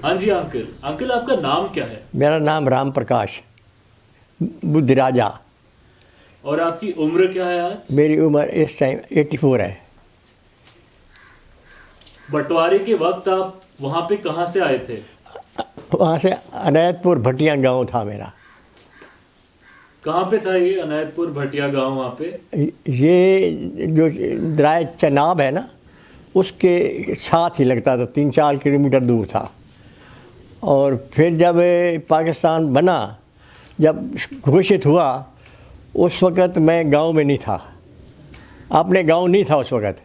हाँ जी uncle. Uncle आपका नाम क्या है? मेरा नाम राम प्रकाश बुद्धराजा। और आपकी उम्र क्या है आज? मेरी उम्र इस टाइम 84 है। बंटवारे के वक्त आप वहाँ पे कहाँ से आए थे? वहाँ से अनैतपुर भटिया गांव था मेरा। कहाँ पे था ये अनायतपुर भटिया गांव वहाँ पे? ये जो दराय चनाब है ना, उसके साथ ही लगता था, 3-4 किलोमीटर दूर था। और फिर जब पाकिस्तान बना, जब घोषित हुआ, उस वक़्त मैं गांव में नहीं था, अपने गांव नहीं था उस वक़्त।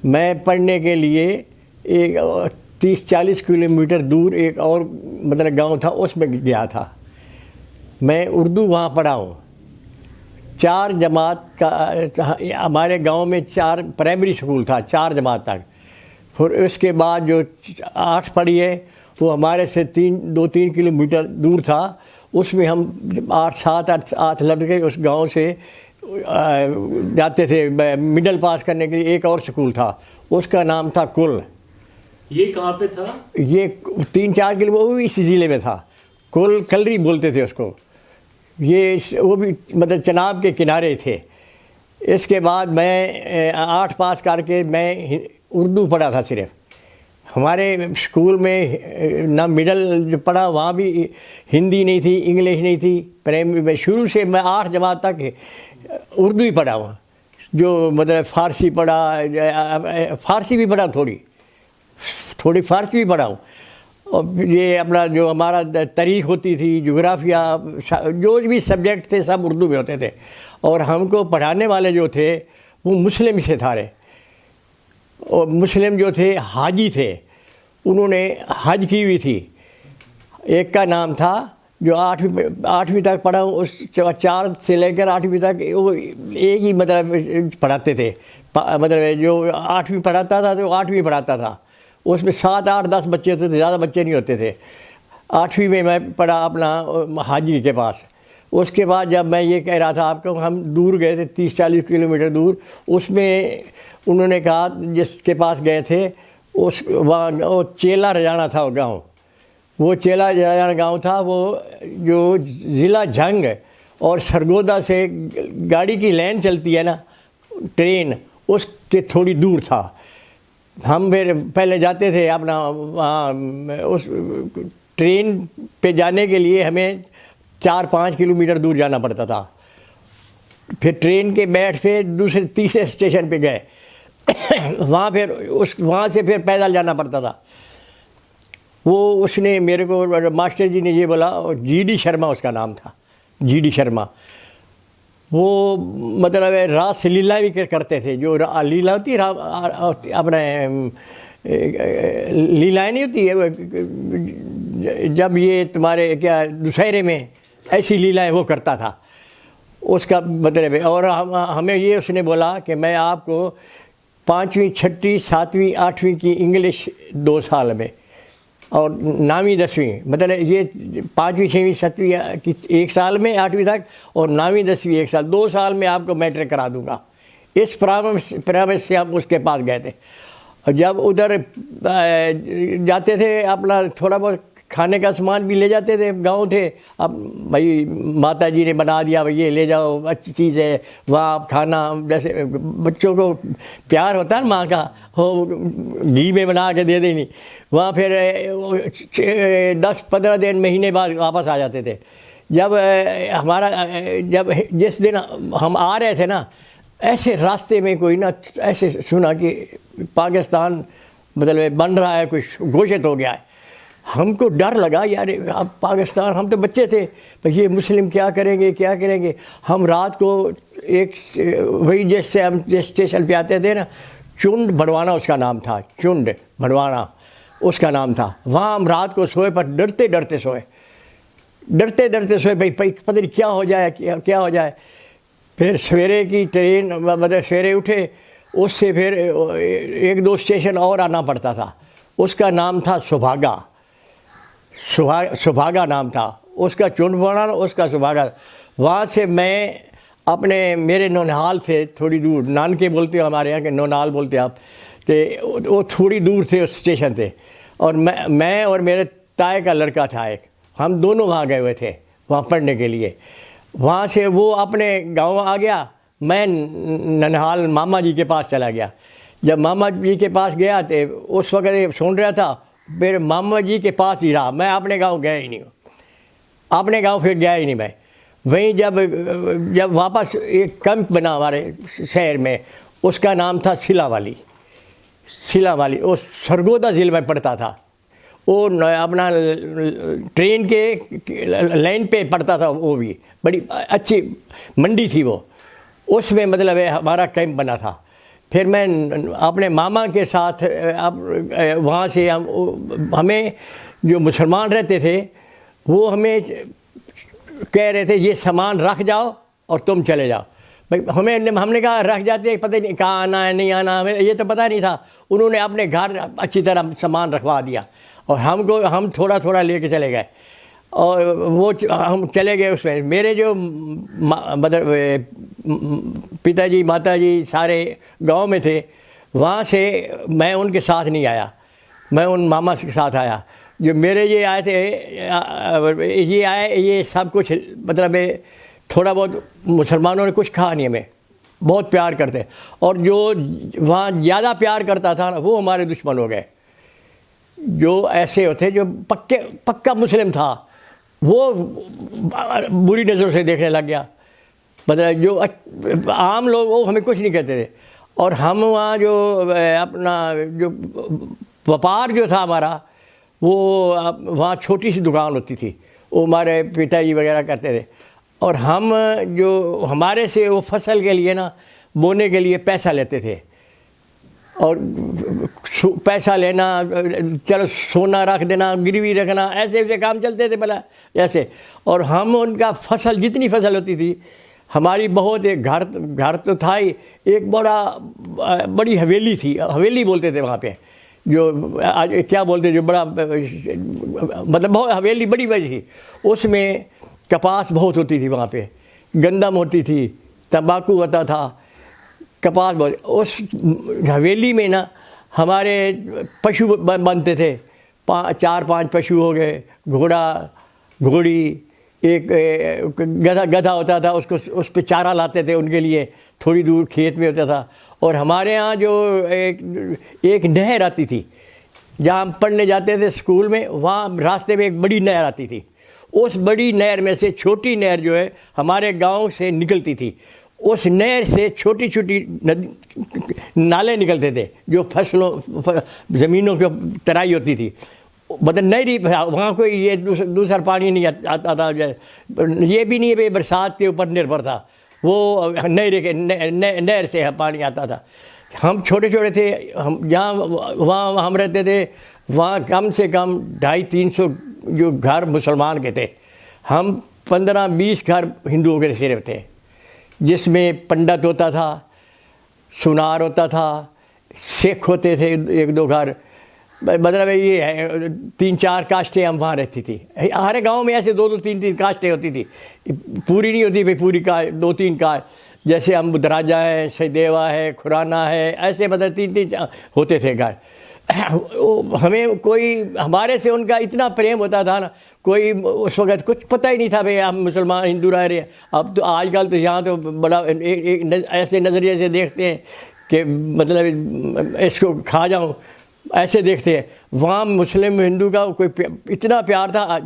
मैं पढ़ने के लिए एक 30-40 किलोमीटर दूर एक और मतलब गांव था, उसमें गया था। मैं उर्दू वहाँ पढ़ा हूँ। 4 जमात का हमारे गांव में 4 प्राइमरी स्कूल था, 4 जमात तक। फिर उसके बाद जो 8 पढ़ी है वो हमारे से 2-3 किलोमीटर दूर था। उसमें हम 8 लड़के उस गांव से जाते थे मिडिल पास करने के लिए। एक और स्कूल था, उसका नाम था कुल। ये कहाँ पे था? ये 3-4 किलोमीटर, वो भी इसी ज़िले में था। कुल कलरी बोलते थे उसको। ये वो भी मतलब चनाब के किनारे थे। इसके बाद मैं 8 पास करके मैं उर्दू पढ़ा था सिर्फ। हमारे स्कूल में ना मिडल जो पढ़ा वहाँ भी हिंदी नहीं थी, इंग्लिश नहीं थी। प्राइमरी में शुरू से मैं 8 जमात तक उर्दू ही पढ़ा वहाँ। जो मतलब फ़ारसी पढ़ा, फ़ारसी भी पढ़ा, थोड़ी फ़ारसी भी पढ़ा हूँ। और ये अपना जो हमारा तारीख़ होती थी, जोग्राफिया, जो भी सब्जेक्ट थे सब उर्दू में होते थे। और हमको पढ़ाने वाले जो थे वो मुस्लिम से थे। और मुस्लिम जो थे हाजी थे, उन्होंने हज की हुई थी। एक का नाम था जो 8वीं तक पढ़ा हूँ, उस 4 से लेकर 8वीं तक वो एक ही मतलब पढ़ाते थे। मतलब जो 8वीं पढ़ाता था तो 8वीं पढ़ाता था। उसमें 7, 8, 10 बच्चे होते थे, ज़्यादा बच्चे नहीं होते थे। 8वीं में मैं पढ़ा अपना हाजी के पास। उसके बाद जब मैं ये कह रहा था आपको, हम दूर गए थे 30-40 किलोमीटर दूर। उसमें उन्होंने कहा, जिसके पास गए थे उस वहाँ वो चेला रजाना था वो गाँव। वो चेला रजाना गाँव था, वो जो ज़िला झंग और सरगोदा से गाड़ी की लाइन चलती है ना, ट्रेन, उसके थोड़ी दूर था। हम फिर पहले जाते थे अपना वहाँ, उस ट्रेन पे जाने के लिए हमें 4-5 किलोमीटर दूर जाना पड़ता था। फिर ट्रेन के बैठ पे दूसरे तीसरे स्टेशन पे गए वहाँ फिर वहाँ से फिर पैदल जाना पड़ता था। वो उसने मेरे को, मास्टर जी ने ये बोला, GD शर्मा उसका नाम था, GD शर्मा। वो मतलब रास लीला भी करते थे। जो लीला होती है अपने लीलाएँ नहीं होती है जब ये तुम्हारे क्या दुशहरे में, ऐसी लीलाएँ वो करता था। उसका मतलब है। और हमें ये उसने बोला कि मैं आपको 5वीं, 6वीं, 7वीं, 8वीं की इंग्लिश 2 साल में, और 9वीं, 10वीं, मतलब ये 5वीं, 6वीं, 7वीं की 1 साल में, 8वीं तक, और 9वीं, 10वीं 1 साल, 2 साल में आपको मैट्रिक करा दूंगा। इस प्रॉमिस से हम उसके पास गए थे। और जब उधर जाते थे, अपना थोड़ा बहुत खाने का सामान भी ले जाते थे, गांव थे। अब भाई माता जी ने बना दिया, भाई ये ले जाओ, अच्छी चीज़ है, वहाँ आप खाना, जैसे बच्चों को प्यार होता है माँ का, वो घी में बना के दे देनी। वहाँ फिर 10-15 दिन, महीने बाद वापस आ जाते थे। जब जब जिस दिन हम आ रहे थे ना, ऐसे रास्ते में कोई ना ऐसे सुना कि पाकिस्तान मतलब बन रहा है, कोई घोषित हो गया है। हमको डर लगा, यार अब पाकिस्तान, हम तो बच्चे थे, तो ये मुस्लिम क्या करेंगे, क्या करेंगे। हम रात को एक वही जैसे हम जिस स्टेशन पे आते थे ना, चुंड भड़वाना उसका नाम था, चुंड भड़वाना उसका नाम था। वहाँ हम रात को सोए, पर डरते डरते सोए, भाई पता नहीं क्या हो जाए, क्या हो जाए। फिर सवेरे की ट्रेन, मतलब सवेरे उठे, उससे फिर 1-2 स्टेशन और आना पड़ता था। उसका नाम था सुभागा नाम था उसका, चुंड भड़वाना, उसका सुभागा। वहाँ से मैं अपने, मेरे नौनिहाल थे थोड़ी दूर, नानके बोलते हो हमारे यहाँ के, नौनिहाल बोलते आप, तो वो थोड़ी दूर थे उस स्टेशन से। और मैं और मेरे ताए का लड़का था एक, हम दोनों वहाँ गए हुए थे वहाँ पढ़ने के लिए। वहाँ से वो अपने गांव आ गया, मैं ननिहाल मामा जी के पास चला गया। जब मामा जी के पास गया तो उस वक्त सुन रहा था, फिर मामा जी के पास ही रहा, मैं अपने गांव गया ही नहीं, अपने गांव फिर गया ही नहीं मैं। वहीं जब वापस एक कैंप बना हमारे शहर में, उसका नाम था सिलावाली। वो सरगोदा ज़िले में पड़ता था। वो अपना ट्रेन के लाइन पे पड़ता था, वो भी बड़ी अच्छी मंडी थी वो, उसमें मतलब हमारा कैंप बना था। फिर मैं अपने मामा के साथ वहाँ से हमें जो मुसलमान रहते थे वो हमें कह रहे थे ये सामान रख जाओ और तुम चले जाओ। भाई हमने कहा रख जाते, पता नहीं कहाँ आना है नहीं आना, हमें ये तो पता नहीं था। उन्होंने अपने घर अच्छी तरह सामान रखवा दिया और हम थोड़ा थोड़ा लेके चले गए और वो हम चले गए उसमें। मेरे जो मतलब पिताजी माताजी सारे गांव में थे, वहाँ से मैं उनके साथ नहीं आया, मैं उन मामा के साथ आया। जो मेरे ये आए थे, ये सब कुछ मतलब थोड़ा बहुत मुसलमानों ने कुछ कहा नहीं, हमें बहुत प्यार करते। और जो वहाँ ज़्यादा प्यार करता था ना, वो हमारे दुश्मन हो गए। जो ऐसे होते जो पक्का मुस्लिम था, वो बुरी नज़रों से देखने लग गया। मतलब जो आम लोग वो हमें कुछ नहीं कहते थे। और हम वहाँ जो अपना जो व्यापार जो था हमारा, वो वहाँ छोटी सी दुकान होती थी, वो हमारे पिताजी वगैरह करते थे। और हम जो हमारे से वो फसल के लिए ना, बोने के लिए पैसा लेते थे, और पैसा लेना, चलो सोना रख देना, गिरवी रखना, ऐसे ऐसे काम चलते थे भला ऐसे। और हम उनका फसल, जितनी फसल होती थी हमारी, बहुत एक घर तो था ही, एक बड़ी हवेली थी, हवेली बोलते थे वहाँ पे, जो आज क्या बोलते, जो बड़ा मतलब बहुत हवेली बड़ी थी। उसमें कपास बहुत होती थी वहाँ पे, गंदम होती थी, तंबाकू होता था, कपास बहुत। उस हवेली में ना हमारे पशु बनते थे, 4-5 पशु हो गए, घोड़ा घोड़ी, एक गधा होता था, उसको उस पर चारा लाते थे उनके लिए, थोड़ी दूर खेत में होता था। और हमारे यहाँ जो एक नहर आती थी, जहाँ हम पढ़ने जाते थे स्कूल में, वहाँ रास्ते में एक बड़ी नहर आती थी। उस बड़ी नहर में से छोटी नहर जो है हमारे गांव से निकलती थी। उस नहर से छोटी छोटी नाले निकलते थे, जो फसलों ज़मीनों की तराई होती थी। मतलब नहरी, वहाँ कोई ये दूसरा पानी नहीं आता था, ये भी नहीं है बरसात के ऊपर निर्भर था, वो नहर से पानी आता था। हम छोटे छोटे थे, हम जहाँ वहाँ हम रहते थे, वहाँ कम से कम 250-300 जो घर मुसलमान के थे। हम 15-20 घर हिंदुओं के सिर्फ थे, जिसमें पंडित होता था, सुनार होता था, शेख होते थे 1-2 घर। मतलब ये है 3-4 कास्टें हम वहाँ रहती थी। हर गांव में ऐसे 2-2 3-3 कास्टें होती थी, पूरी नहीं होती भाई, पूरी का 2-3 का, जैसे हम बुधराजा है, सैदेवा है, खुराना है, ऐसे मतलब 3-3 होते थे घर। हमें कोई, हमारे से उनका इतना प्रेम होता था ना, कोई उस वक़्त कुछ पता ही नहीं था भाई हम मुसलमान हिंदू रह रहे हैं। अब तो आजकल तो यहाँ तो बड़ा ऐसे नज़रिए से देखते हैं कि मतलब इसको खा जाऊँ, ऐसे देखते हैं। वहाँ मुस्लिम हिंदू का कोई इतना प्यार था,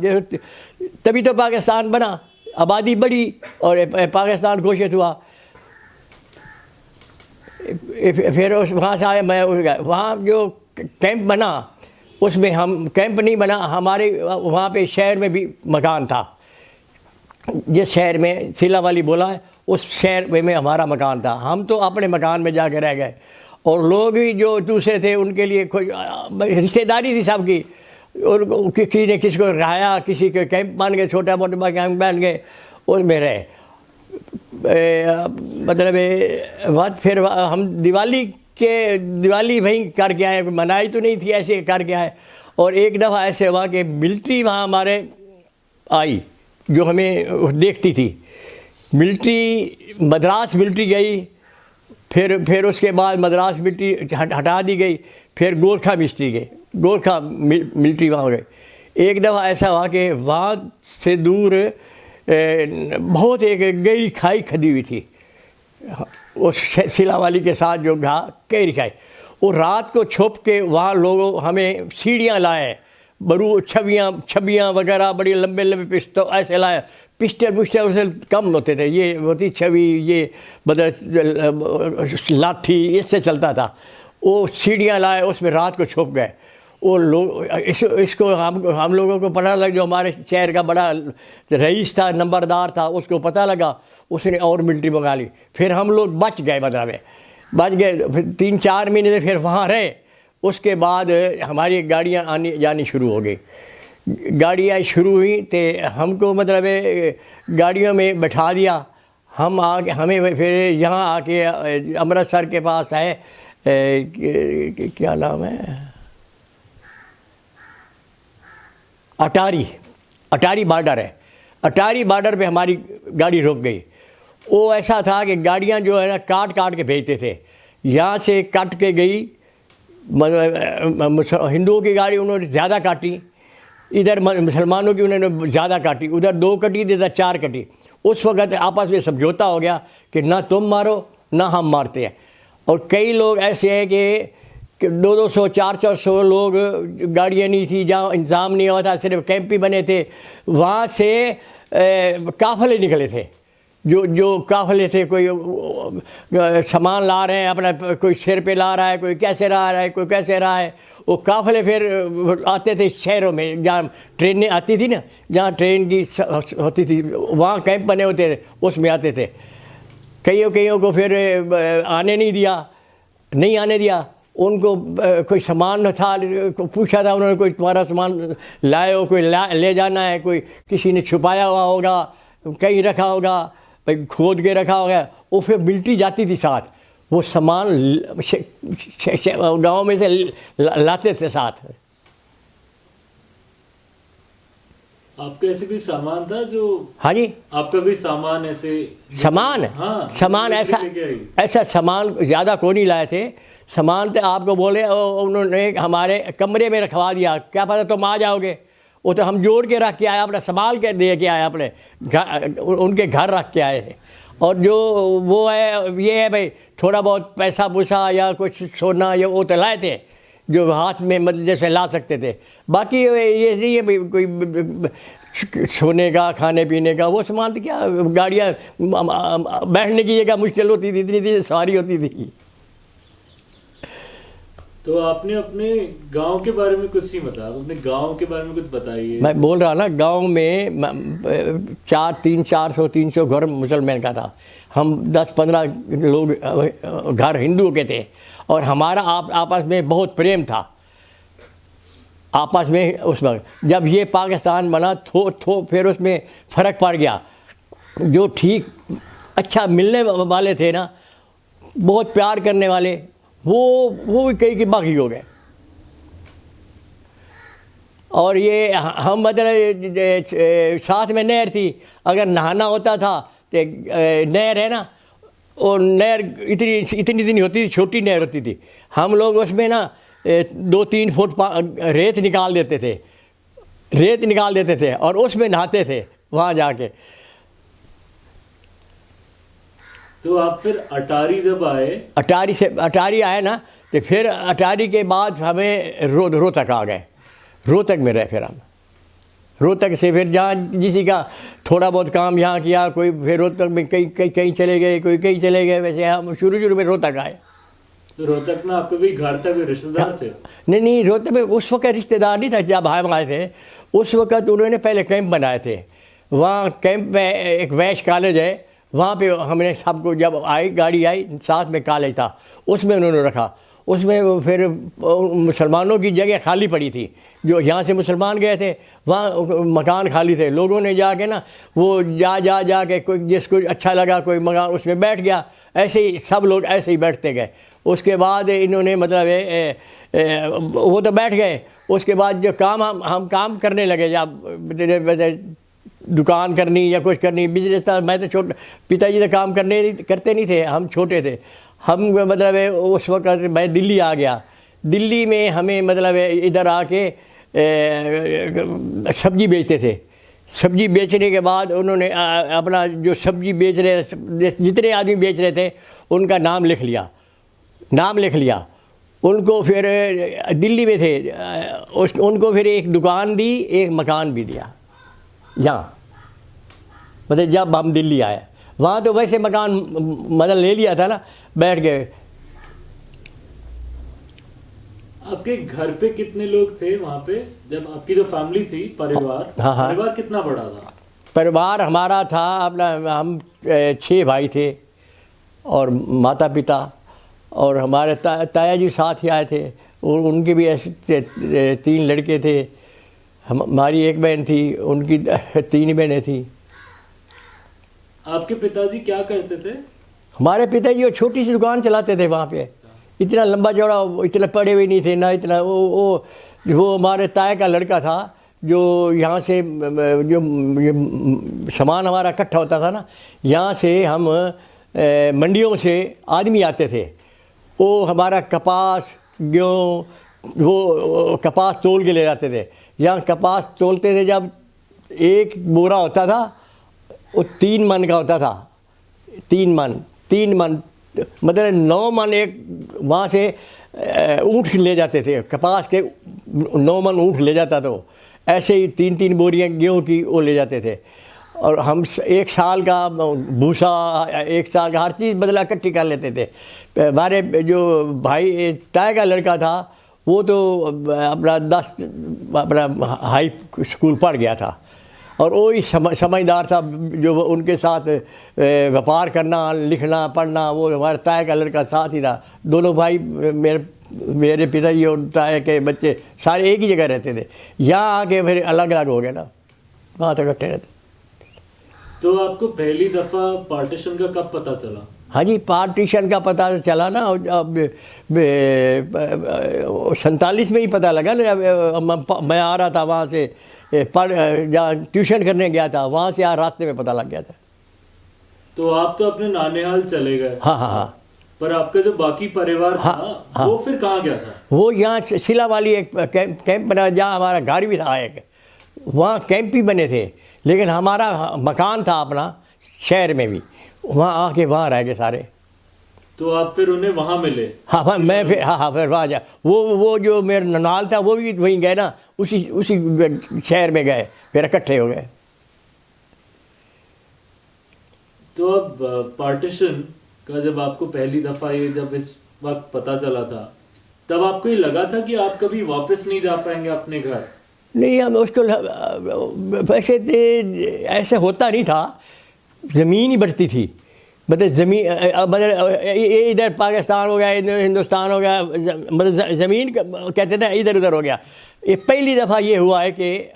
तभी तो पाकिस्तान बना, आबादी बढ़ी और पाकिस्तान घोषित हुआ। फिर उस वहाँ से आए, मैं वहाँ जो कैंप बना, उसमें हम कैंप नहीं बना, हमारे वहाँ पे शहर में भी मकान था। जिस शहर में सिलावाली बोला है, उस शहर में हमारा मकान था। हम तो अपने मकान में जाके रह गए, और लोग भी जो दूसरे थे उनके लिए कोई रिश्तेदारी थी सबकी, और किसी ने किसी को रहाया, किसी के कैंप बन गए, छोटा मोटा कैंप बन गए, उसमें रहे। मतलब बात फिर हम दिवाली वहीं करके आए, मनाई तो नहीं थी, ऐसे करके आए। और एक दफ़ा ऐसे हुआ कि मिलिट्री वहाँ हमारे आई, जो हमें देखती थी। मिलिट्री, मद्रास मिलिट्री गई, फिर उसके बाद मद्रास मिलिट्री हटा दी गई, फिर गोरखा मिलिट्री गई, गोरखा मिलिट्री वहाँ गई। एक दफ़ा ऐसा हुआ कि वहाँ से दूर बहुत एक गहरी खाई खदी हुई थी, उस सिला वाली के साथ जो गहरी खाई, वो रात को छुप के वहाँ लोगों हमें सीढ़ियाँ लाए, बरू छबियाँ वगैरह बड़ी लंबे लंबे पिस्टल ऐसे लाए, पिस्टल उससे कम होते थे, ये होती छवि, ये बदल लाठी, इससे चलता था। वो सीढ़ियाँ लाए, उसमें रात को छुप गए। वो लोग इसको हम लोगों को पता लगा, जो हमारे शहर का बड़ा रईस था, नंबरदार था, उसको पता लगा, उसने और मिलिट्री मंगा ली। फिर हम लोग बच गए, मतलब बच गए। फिर 3-4 महीने फिर वहाँ रहे। उसके बाद हमारी गाड़ियाँ आनी जानी शुरू हो गई। गाड़ियाँ शुरू हुई तो हमको मतलब गाड़ियों में बैठा दिया। हम आके हमें फिर यहाँ आके अमृतसर के पास है, क्या नाम है, अटारी बॉर्डर है। अटारी बॉर्डर पे हमारी गाड़ी रुक गई। वो ऐसा था कि गाड़ियाँ जो है ना काट काट के भेजते थे। यहाँ से कट के गई, हिंदुओं की गाड़ी उन्होंने ज़्यादा काटी, इधर मुसलमानों की उन्होंने ज़्यादा काटी, उधर 2 कटी इधर 4 कटी। उस वक़्त आपस में समझौता हो गया कि ना तुम मारो ना हम मारते हैं। और कई लोग ऐसे हैं कि 200 400 लोग, गाड़ियाँ नहीं थी, जहाँ इंतज़ाम नहीं हुआ था, सिर्फ कैंप ही बने थे। वहाँ से काफ़िले निकले थे, जो काफ़िले थे, कोई सामान ला रहे हैं अपना, कोई सिर पे ला रहा है, कोई कैसे रहा है, कोई कैसे रहा है। वो काफ़िले फिर आते थे शहरों में, जहाँ ट्रेनें आती थी ना, जहाँ ट्रेन की होती थी, वहाँ कैंप बने होते थे, उसमें आते थे। कईयों को फिर नहीं आने दिया। उनको कोई सामान था, पूछा था उन्होंने, कोई तुम्हारा सामान लाए हो, कोई ले जाना है, कोई किसी ने छुपाया हुआ होगा, कहीं रखा होगा, भाई खोद के रखा होगा। वो फिर मिलिट्री जाती थी साथ, वो सामान गांव में से लाते थे साथ। आपका ऐसे कोई सामान था जो? हाँ जी, आपका कोई सामान ऐसे? सामान, हाँ, सामान ऐसा सामान ज़्यादा को नहीं लाए थे। सामान तो आपको बोले उन्होंने हमारे कमरे में रखवा दिया, क्या पता तुम आ जाओगे। वो तो हम जोड़ के रख के आए, अपना संभाल के दे के आए, अपने उनके घर रख के आए थे। और जो वो है, ये है भाई, थोड़ा बहुत पैसा पूसा या कुछ सोना या वो तो लाए थे, जो हाथ में मतलब जैसे ला सकते थे। बाकी ये नहीं है भाई कोई सोने का, खाने पीने का, वो सामान तो क्या, गाड़ियाँ बैठने की जगह मुश्किल होती थी, इतनी सवारी होती थी। तो आपने अपने गांव के बारे में कुछ नहीं बताया, अपने गांव के बारे में कुछ बताइए। मैं बोल रहा ना, गांव में 400-300 घर मुसलमान का था। हम 10-15 लोग घर हिंदुओं के थे। और हमारा आपस में बहुत प्रेम था आपस में। उस वक्त जब ये पाकिस्तान बना फिर उसमें फ़र्क पड़ गया। जो ठीक अच्छा मिलने वाले थे ना, बहुत प्यार करने वाले, वो भी कई के बागी हो गए। और ये हम मतलब साथ में नहर थी, अगर नहाना होता था तो नहर है ना, और नहर इतनी होती थी, छोटी नहर होती थी। हम लोग उसमें ना 2-3 फुट रेत निकाल देते थे और उसमें नहाते थे वहाँ जाके। तो आप फिर अटारी जब आए? अटारी आए ना, तो फिर अटारी के बाद हमें रोहतक आ गए। रोहतक में रहे फिर हम। रोहतक से फिर जहाँ किसी का थोड़ा बहुत काम यहाँ किया, कोई फिर रोहतक में कहीं चले गए, कोई कहीं चले गए। वैसे हम शुरू में रोहतक आए। तो रोहतक में आपके कोई घर था, कोई रिश्तेदार थे? नहीं, रोहतक में उस वक्त रिश्तेदार नहीं था। जब हम आए थे उस वक्त उन्होंने पहले कैंप बनाए थे। वहाँ कैंप में एक वैश कॉलेज है, वहाँ पे हमने सबको, जब गाड़ी आई साथ में कॉलेज था, उसमें उन्होंने रखा। उसमें फिर मुसलमानों की जगह खाली पड़ी थी, जो यहाँ से मुसलमान गए थे वहाँ मकान खाली थे। लोगों ने जाके ना वो जा के कोई जिसको अच्छा लगा कोई मकान उसमें बैठ गया। ऐसे ही सब लोग ऐसे ही बैठते गए। उसके बाद इन्होंने मतलब वो तो बैठ गए। उसके बाद जो काम हम काम करने लगे, जब दुकान करनी या कुछ करनी, बिजनेस था। मैं तो पिताजी तो काम करते नहीं थे, हम छोटे थे। हम मतलब उस वक्त मैं दिल्ली आ गया। दिल्ली में हमें मतलब इधर आके सब्जी बेचते थे। सब्जी बेचने के बाद उन्होंने अपना जो सब्जी बेच रहे, जितने आदमी बेच रहे थे उनका नाम लिख लिया। उनको फिर दिल्ली में थे, उनको फिर एक दुकान दी, एक मकान भी दिया यहाँ। मतलब जब हम दिल्ली आए, वहाँ तो वैसे मकान मतलब ले लिया था ना, बैठ गए। आपके घर पे कितने लोग थे वहाँ पे, जब आपकी जो फैमिली थी, परिवार? हाँ, हाँ। परिवार कितना बड़ा था? परिवार हमारा था अपना, हम 6 भाई थे और माता पिता, और हमारे ताया जी साथ ही आए थे, उनके भी ऐसे 3 लड़के थे। हमारी एक बहन थी, उनकी 3 बहनें थी। आपके पिताजी क्या करते थे? हमारे पिताजी वो छोटी सी दुकान चलाते थे वहाँ पे। इतना लंबा चौड़ा, इतना पढ़े हुए नहीं थे ना, इतना वो हमारे ताया का लड़का था, जो यहाँ से जो सामान हमारा इकट्ठा होता था ना, यहाँ से हम मंडियों से आदमी आते थे, वो हमारा कपास, गेहूँ, वो कपास तोल के ले जाते थे। यहाँ कपास तोलते थे, जब एक बोरा होता था वो 3 मन का होता था। 3 मन मतलब 9 मन एक वहाँ से ऊँट ले जाते थे, कपास के 9 मन ऊँट ले जाता था वो। ऐसे ही 3-3 बोरियाँ गेहूँ की वो ले जाते थे। और हम 1 साल का भूसा, 1 साल का हर चीज़ बदला इकट्ठी कर लेते थे। हमारे जो भाई ताया का लड़का था, वो तो अपना हाई स्कूल पढ़ गया था, और वो ही समझदार था, जो उनके साथ व्यापार करना, लिखना, पढ़ना, वो हमारे ताया का लड़का साथ ही था। दोनों भाई, मेरे पिताजी और ताया के बच्चे सारे एक ही जगह रहते थे। यहाँ आके फिर अलग अलग हो गए ना, वहाँ तक इकट्ठे रहते। तो आपको पहली दफ़ा पार्टीशन का कब पता चला? हाँ जी, पार्टीशन का पता चला ना, अब 47 में ही पता लगा ना। मैं आ रहा था वहाँ से, जहाँ ट्यूशन करने गया था, वहाँ से रास्ते में पता लग गया था। तो आप तो अपने नानेहाल चले गए? हाँ। पर आपका जो बाकी परिवार था, वो फिर कहाँ गया था? वो यहाँ शिला वाली एक कैंप बना, जहाँ हमारा घर भी था एक, वहाँ कैंप भी बने थे। लेकिन हमारा मकान था अपना शहर में भी, वहाँ आके वहाँ रह गए सारे। तो आप फिर उन्हें वहाँ मिले? हाँ, मैं फिर फिर वहाँ जा, वो जो मेरा ननाल था, वो भी वहीं गए ना, उसी शहर में गए, फिर इकट्ठे हो गए। तो अब पार्टीशन का जब आपको पहली दफ़ा ये जब इस वक्त पता चला था, तब आपको ये लगा था कि आप कभी वापस नहीं जा पाएंगे अपने घर? नहीं, हम उसको वैसे ऐसे होता नहीं था, ज़मीन ही बढ़ती थी। मतलब ज़मीन, मतलब ये इधर पाकिस्तान हो गया, हिंदुस्तान हो गया, मतलब ज़मीन कहते थे इधर उधर हो गया। ये पहली दफ़ा ये हुआ है कि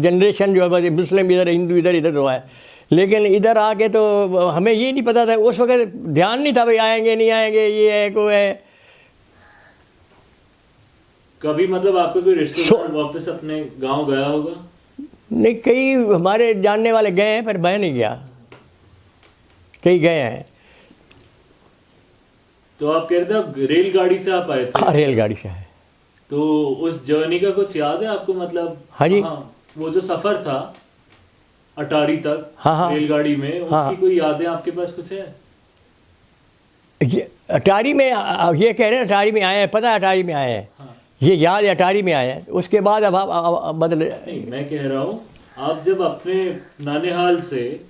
जनरेशन जो है मुस्लिम इधर, हिंदू इधर हुआ है। लेकिन इधर आके तो हमें ये नहीं पता था, उस वक्त ध्यान नहीं था भाई आएंगे नहीं आएंगे, ये है को है। कभी मतलब आपके कोई रिश्तेदार वापस अपने गांव गया होगा? नहीं, कई हमारे जानने वाले गए हैं, पर मैं नहीं गया, कई गए हैं। तो आप कह रहे थे आप रेलगाड़ी से आप आए थे? हाँ, रेलगाड़ी से आए। तो उस जर्नी का कुछ याद है आपको? मतलब हाँ जी, वो जो सफ़र था अटारी तक, हाँ, रेलगाड़ी में, उसकी कोई यादें आपके पास कुछ है? अटारी में ये कह रहे हैं, अटारी में आए हैं, पता है अटारी में आए हैं। हाँ। ये याद है, अटारी में आए हैं। उसके बाद अब आप मतलब नहीं, मैं कह रहा हूँ आप जब अपने नानेहाल से,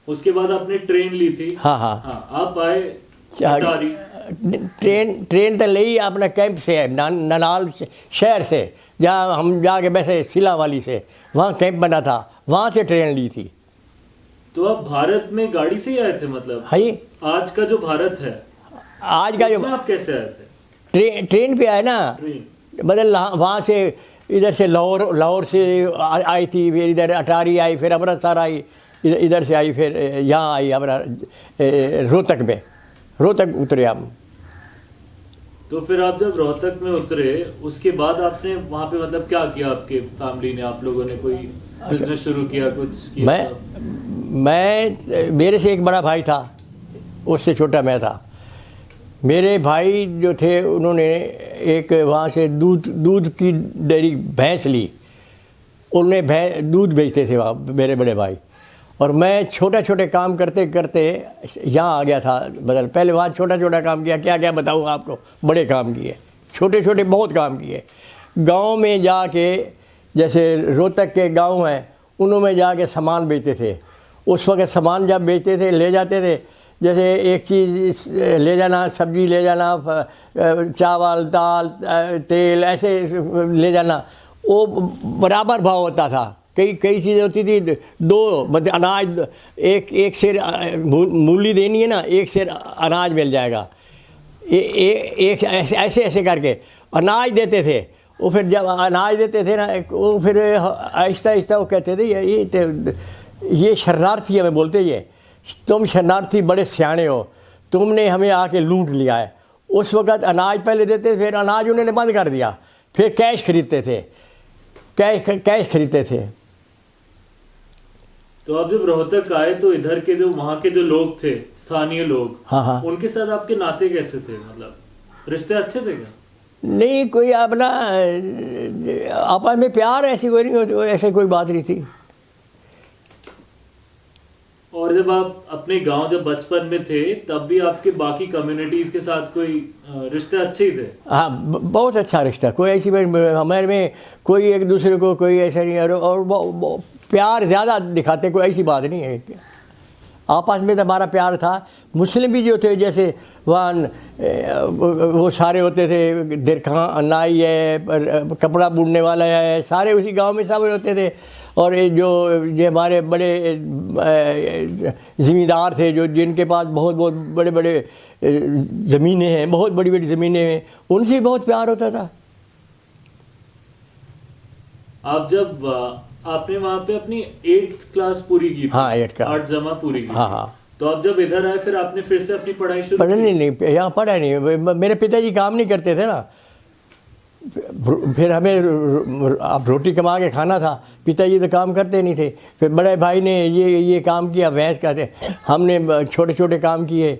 उसके बाद आपने ट्रेन ली थी। हाँ, आप आए अटारी। ट्रेन तो ली अपना कैंप से है, ननाल शहर से, जहाँ हम जाके वैसे सिला वाली से, वहाँ कैंप बना था, वहाँ से ट्रेन ली थी। तो आप भारत में गाड़ी से ही आए थे? मतलब हाँ जी, आज का जो भारत है, आज का जो, आप कैसे आए थे? ट्रेन पे आए ना। मतलब वहाँ से, इधर से लाहौर से आई थी, फिर इधर अटारी आई, फिर अमृतसर आई, इधर से आई, फिर यहाँ आई अपना रोहतक उतरे हम। तो फिर आप जब रोहतक में उतरे, उसके बाद आपने वहाँ पे मतलब क्या किया? आपके फैमिली ने, आप लोगों ने कोई बिजनेस शुरू किया, कुछ किया? मैं मेरे से एक बड़ा भाई था, उससे छोटा मैं था। मेरे भाई जो थे उन्होंने एक वहाँ से दूध की डेयरी भैंस ली, उन्हें दूध बेचते थे वहाँ मेरे बड़े भाई। और मैं छोटे छोटे काम करते करते यहाँ आ गया था बदल। पहले वहाँ छोटा छोटा काम किया, क्या क्या बताऊँ आपको, बड़े काम किए, छोटे छोटे बहुत काम किए। गांव में जाके, जैसे रोहतक के गांव हैं, उनमें जाके सामान बेचते थे। उस वक्त सामान जब बेचते थे, ले जाते थे, जैसे एक चीज़ ले जाना, सब्ज़ी ले जाना, चावल दाल तेल ऐसे ले जाना, वो बराबर भाव होता था। कई चीज़ें होती थी, दो मतलब अनाज एक शेर मूली देनी है ना, एक शेर अनाज मिल जाएगा। एक ऐसे करके अनाज देते थे। वो फिर जब अनाज देते थे ना, वो फिर आहिस्ता आहिस्ता वो कहते थे ये शरणार्थी हमें बोलते, ये तुम शरणार्थी बड़े सियाने हो, तुमने हमें आके लूट लिया है। उस वक़्त अनाज पहले देते, फिर अनाज उन्होंने बंद कर दिया, फिर कैश खरीदते थे, कैश खरीदते थे। तो आप जब रोहतक आए तो इधर के जो वहाँ के जो लोग थे, स्थानीय लोग, हाँ, उनके साथ आपके नाते कैसे थे? मतलब रिश्ते अच्छे थे क्या? नहीं, कोई अपना आपस में प्यार ऐसी कोई नहीं, ऐसे कोई बात नहीं थी। और जब आप अपने गांव जब बचपन में थे, तब भी आपके बाकी कम्युनिटीज़ के साथ कोई रिश्ते अच्छे ही थे? हाँ, बहुत अच्छा रिश्ता, कोई ऐसी हमारे में कोई एक दूसरे को कोई ऐसा नहीं। और प्यार ज़्यादा दिखाते, कोई ऐसी बात नहीं है। आपस में तो हमारा प्यार था। मुस्लिम भी जो थे, जैसे वहाँ वो सारे होते थे, दिरखा नाई है, कपड़ा बुनने वाला है, सारे उसी गांव में सब होते थे। और जो हमारे बड़े ज़मींदार थे, जो जिनके पास बहुत बहुत बड़े बड़े ज़मीनें हैं, बहुत बड़ी बड़ी ज़मीनें हैं, उनसे बहुत प्यार होता था। आप जब आपने वहाँ पे अपनी 8th क्लास पूरी की थी? हाँ, 8 जमा पूरी की। हाँ। तो आप जब इधर आए, फिर आपने फिर से अपनी पढ़ाई शुरू पढ़ा की? नहीं, यहाँ पढ़ा नहीं। मेरे पिताजी काम नहीं करते थे ना, फिर हमें अब रोटी कमा के खाना था। पिताजी तो काम करते नहीं थे। फिर बड़े भाई ने ये काम किया, भैंस का थे, हमने छोटे छोटे काम किए।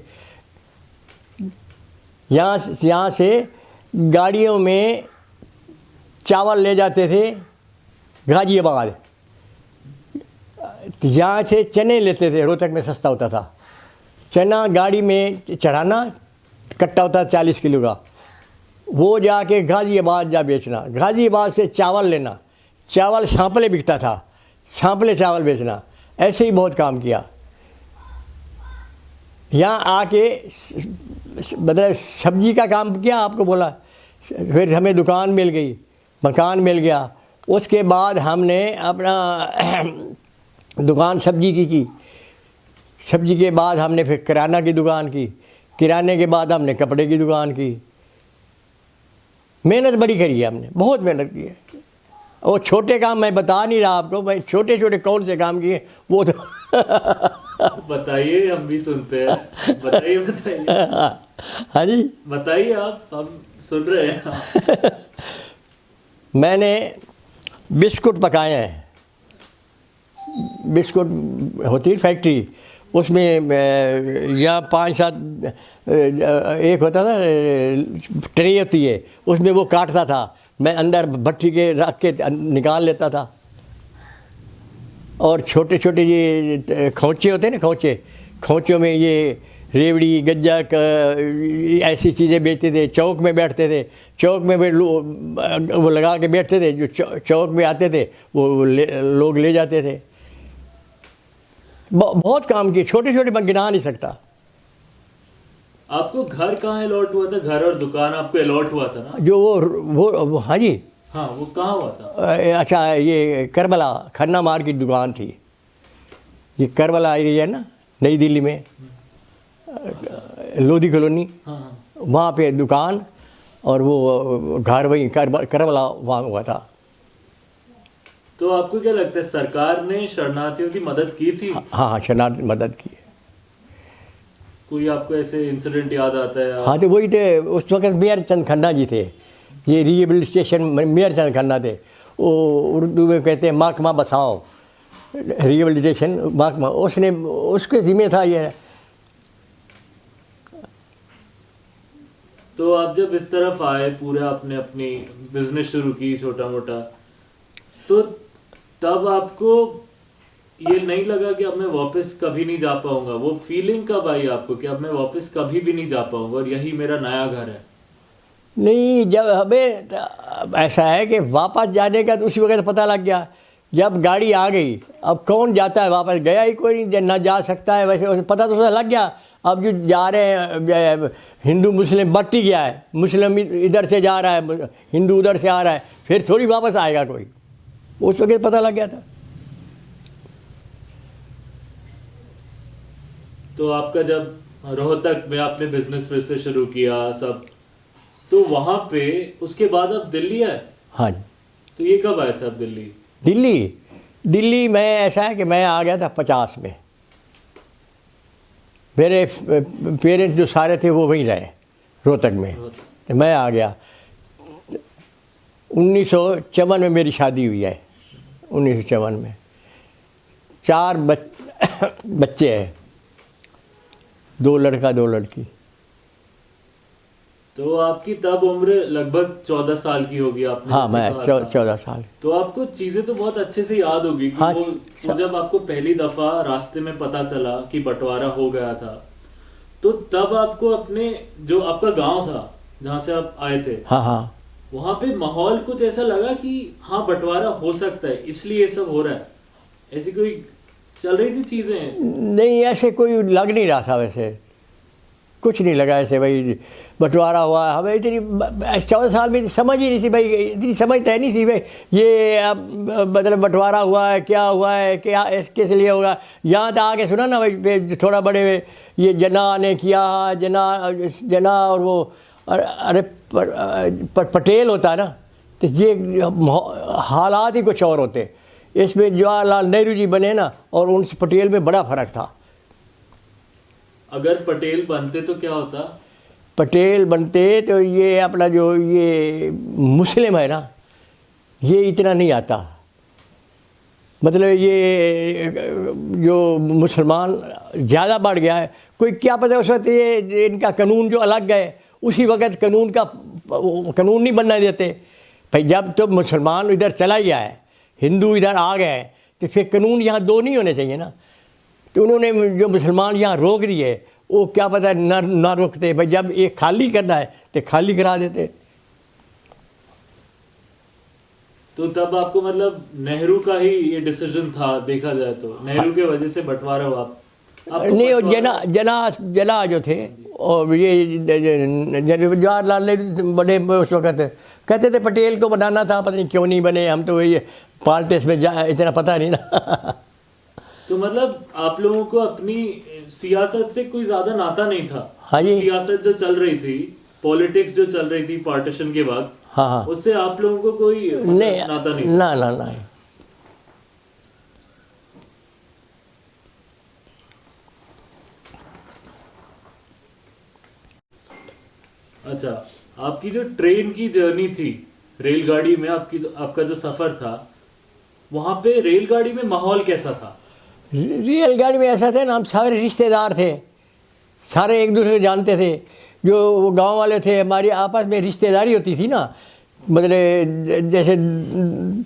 यहाँ से गाड़ियों में चावल ले जाते थे गाज़ियाबाद, यहाँ से चने लेते थे, रोहतक में सस्ता होता था। चना गाड़ी में चढ़ाना, कट्टा होता 40 किलो का, वो जाके गाज़ियाबाद जा बेचना। गाज़ियाबाद से चावल लेना, चावल सांपले बिकता था, सांपले चावल बेचना। ऐसे ही बहुत काम किया। यहाँ आके मतलब सब्जी का काम किया, आपको बोला। फिर हमें दुकान मिल गई, मकान मिल गया। उसके बाद हमने अपना दुकान सब्जी की। सब्जी के बाद हमने फिर किराना की दुकान की। किराने के बाद हमने कपड़े की दुकान की। मेहनत बड़ी करी है हमने, बहुत मेहनत की है। वो छोटे काम मैं बता नहीं रहा आपको, भाई छोटे छोटे कौन से काम किए वो तो बताइए, हम भी सुनते हैं। बताइए। हाँ जी, बताइए, आप, हम सुन रहे हैं। मैंने बिस्कुट पकाए हैं। बिस्कुट होती है फैक्ट्री, उसमें यहाँ 5-7 एक होता था, ट्रे होती है, उसमें वो काटता था, मैं अंदर भट्टी के रख के निकाल लेता था। और छोटे छोटे ये खोंचे होते हैं ना, खोंचों में ये रेवड़ी गज्जक ऐसी चीज़ें बेचते थे। चौक में बैठते थे, चौक में वो लगा के बैठते थे, जो चौक में आते थे वो लोग ले जाते थे। बहुत काम किए, छोटे छोटे मैं गिना नहीं सकता। आपको घर कहाँ अलॉट हुआ था? घर और दुकान आपको अलॉट हुआ था ना? जो वो हाँ जी, हाँ, वो कहाँ हुआ था? अच्छा, ये करबला खन्ना मार की दुकान थी। ये करबला एरिया है ना, नई दिल्ली में, लोधी कॉलोनी, हाँ। वहाँ पे दुकान और वो घर वहीं करबला वहाँ हुआ था। तो आपको क्या लगता है, सरकार ने शरणार्थियों की मदद की थी? हाँ, शरणार्थी मदद की। कोई आपको ऐसे इंसिडेंट याद आता है? हाँ, तो वही थे, उस वक्त मेयर चंद खन्ना जी थे। ये रिहेबिलिटेशन मेयर चंद खन्ना थे। वो उर्दू में कहते हैं महकमा बसाओ, रिहेबिलिटेशन महकमा, उसने उसके ज़िम्मे था ये। तो आप जब इस तरफ आए, पूरा आपने अपनी बिजनेस शुरू की छोटा मोटा, तो तब आपको ये नहीं लगा कि अब मैं वापस कभी नहीं जा पाऊंगा? वो फीलिंग कब आई आपको कि अब मैं वापस कभी भी नहीं जा पाऊंगा और यही मेरा नया घर है? नहीं, जब हमें ऐसा है कि वापस जाने का तो उसी वक्त पता लग गया जब गाड़ी आ गई। अब कौन जाता है वापस, गया ही कोई नहीं, ना जा सकता है। वैसे पता तो लग गया। अब जो जा रहे हैं हिंदू मुस्लिम बट ही गया है, मुस्लिम इधर से जा रहा है, हिंदू उधर से आ रहा है, फिर थोड़ी वापस आएगा कोई। उस वक्त पता लग गया था। तो आपका जब रोहतक में आपने बिजनेस फिर से शुरू किया सब, तो वहां पे उसके बाद आप दिल्ली आए? हाँ जी। तो ये कब आए थे आप दिल्ली? दिल्ली में ऐसा है कि मैं आ गया था 50 में। मेरे पेरेंट्स जो सारे थे वो वहीं रहे रोहतक में, तो मैं आ गया। 1954 में मेरी शादी हुई है। 1954 में 4 बच्चे हैं, 2 लड़का 2 लड़की। तो आपकी तब उम्र लगभग 14 साल की होगी, आपने हाँ, जैसे मैं कहा था। 14 साल। तो आपको चीजें तो बहुत अच्छे से याद होगी कि हाँ, वो जब आपको पहली दफा रास्ते में पता चला कि बंटवारा हो गया था, तो तब आपको अपने जो आपका गांव था जहाँ से आप आए थे, हाँ, वहां पे माहौल कुछ ऐसा लगा कि हाँ बंटवारा हो सकता है, इसलिए ये सब हो रहा है? ऐसी कोई चल रही थी चीजें? नहीं, ऐसे कोई लग नहीं रहा था। वैसे कुछ नहीं लगा ऐसे भाई बंटवारा हुआ। हमें इतनी 14 साल में समझ ही नहीं थी भाई, इतनी समझ तो है नहीं थी भाई ये अब मतलब बंटवारा हुआ है, क्या हुआ है, क्या किस लिए होगा। यहाँ तो आके सुना ना भाई, थोड़ा बड़े ये जना ने किया, जना और वो अरे पटेल होता है ना, तो ये हालात ही कुछ और होते। इसमें जवाहरलाल नेहरू जी बने ना, और उनसे पटेल में बड़ा फ़र्क था। अगर पटेल बनते तो क्या होता? पटेल बनते तो ये अपना जो ये मुस्लिम है ना, ये इतना नहीं आता। मतलब ये जो मुसलमान ज़्यादा बढ़ गया है, कोई क्या पता उस वक्त ये इनका कानून जो अलग है, उसी वक्त कानून नहीं बनना देते भाई। जब तो मुसलमान इधर चला गया है, हिंदू इधर आ गए, तो फिर कानून यहाँ 2 नहीं होने चाहिए ना। तो उन्होंने जो मुसलमान यहाँ रोक दिए, वो क्या पता ना रोकते भाई। जब एक खाली करना है तो खाली करा देते। तो तब आपको मतलब नेहरू का ही ये डिसीजन था, देखा जाए तो नेहरू के वजह से बंटवारा हुआ? नहीं, वो जना जो थे, और ये जवाहरलाल नेहरू बड़े उस वक्त कहते थे पटेल को बनाना था, पता नहीं क्यों नहीं बने। हम तो ये पॉलिटिक्स में इतना पता नहीं ना। तो मतलब आप लोगों को अपनी सियासत से कोई ज्यादा नाता नहीं था? हाँ जी। सियासत जो चल रही थी, पॉलिटिक्स जो चल रही थी पार्टीशन के वक्त, हाँ, उससे आप लोगों को कोई नहीं, नाता नहीं था? ना। अच्छा, आपकी जो ट्रेन की जर्नी थी, रेलगाड़ी में आपका जो सफर था, वहां पे रेलगाड़ी में माहौल कैसा था? रेलगाड़ी में ऐसा था ना, हम सारे रिश्तेदार थे, सारे एक दूसरे को जानते थे। जो वो गांव वाले थे, हमारी आपस में रिश्तेदारी होती थी ना। मतलब जैसे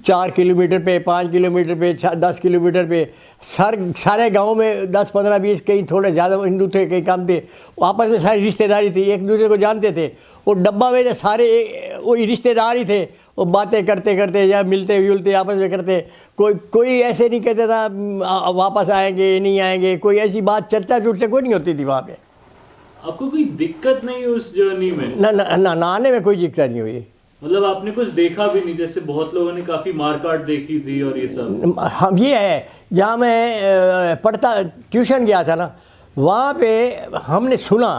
4 किलोमीटर पे, 5 किलोमीटर पे, 10 किलोमीटर पे सारे गांव में 10, 15, 20, कहीं थोड़े ज़्यादा हिंदू थे, कहीं कम थे। आपस में सारी रिश्तेदारी थी, एक दूसरे को जानते थे। वो डब्बा में सारे वही रिश्तेदार ही थे। वो बातें करते करते या मिलते जुलते आपस में करते। कोई ऐसे नहीं कहता था वापस आएंगे नहीं आएंगे, कोई ऐसी बात चर्चा चुर्चा कोई नहीं होती थी वहाँ पे। आपको कोई दिक्कत नहीं उस जर्नी में? ना आने में कोई दिक्कत नहीं हुई। मतलब आपने कुछ देखा भी नहीं? जैसे बहुत लोगों ने काफी मारकाट देखी थी और ये सब। हम ये है, जहाँ मैं पढ़ता ट्यूशन गया था ना, वहाँ पे हमने सुना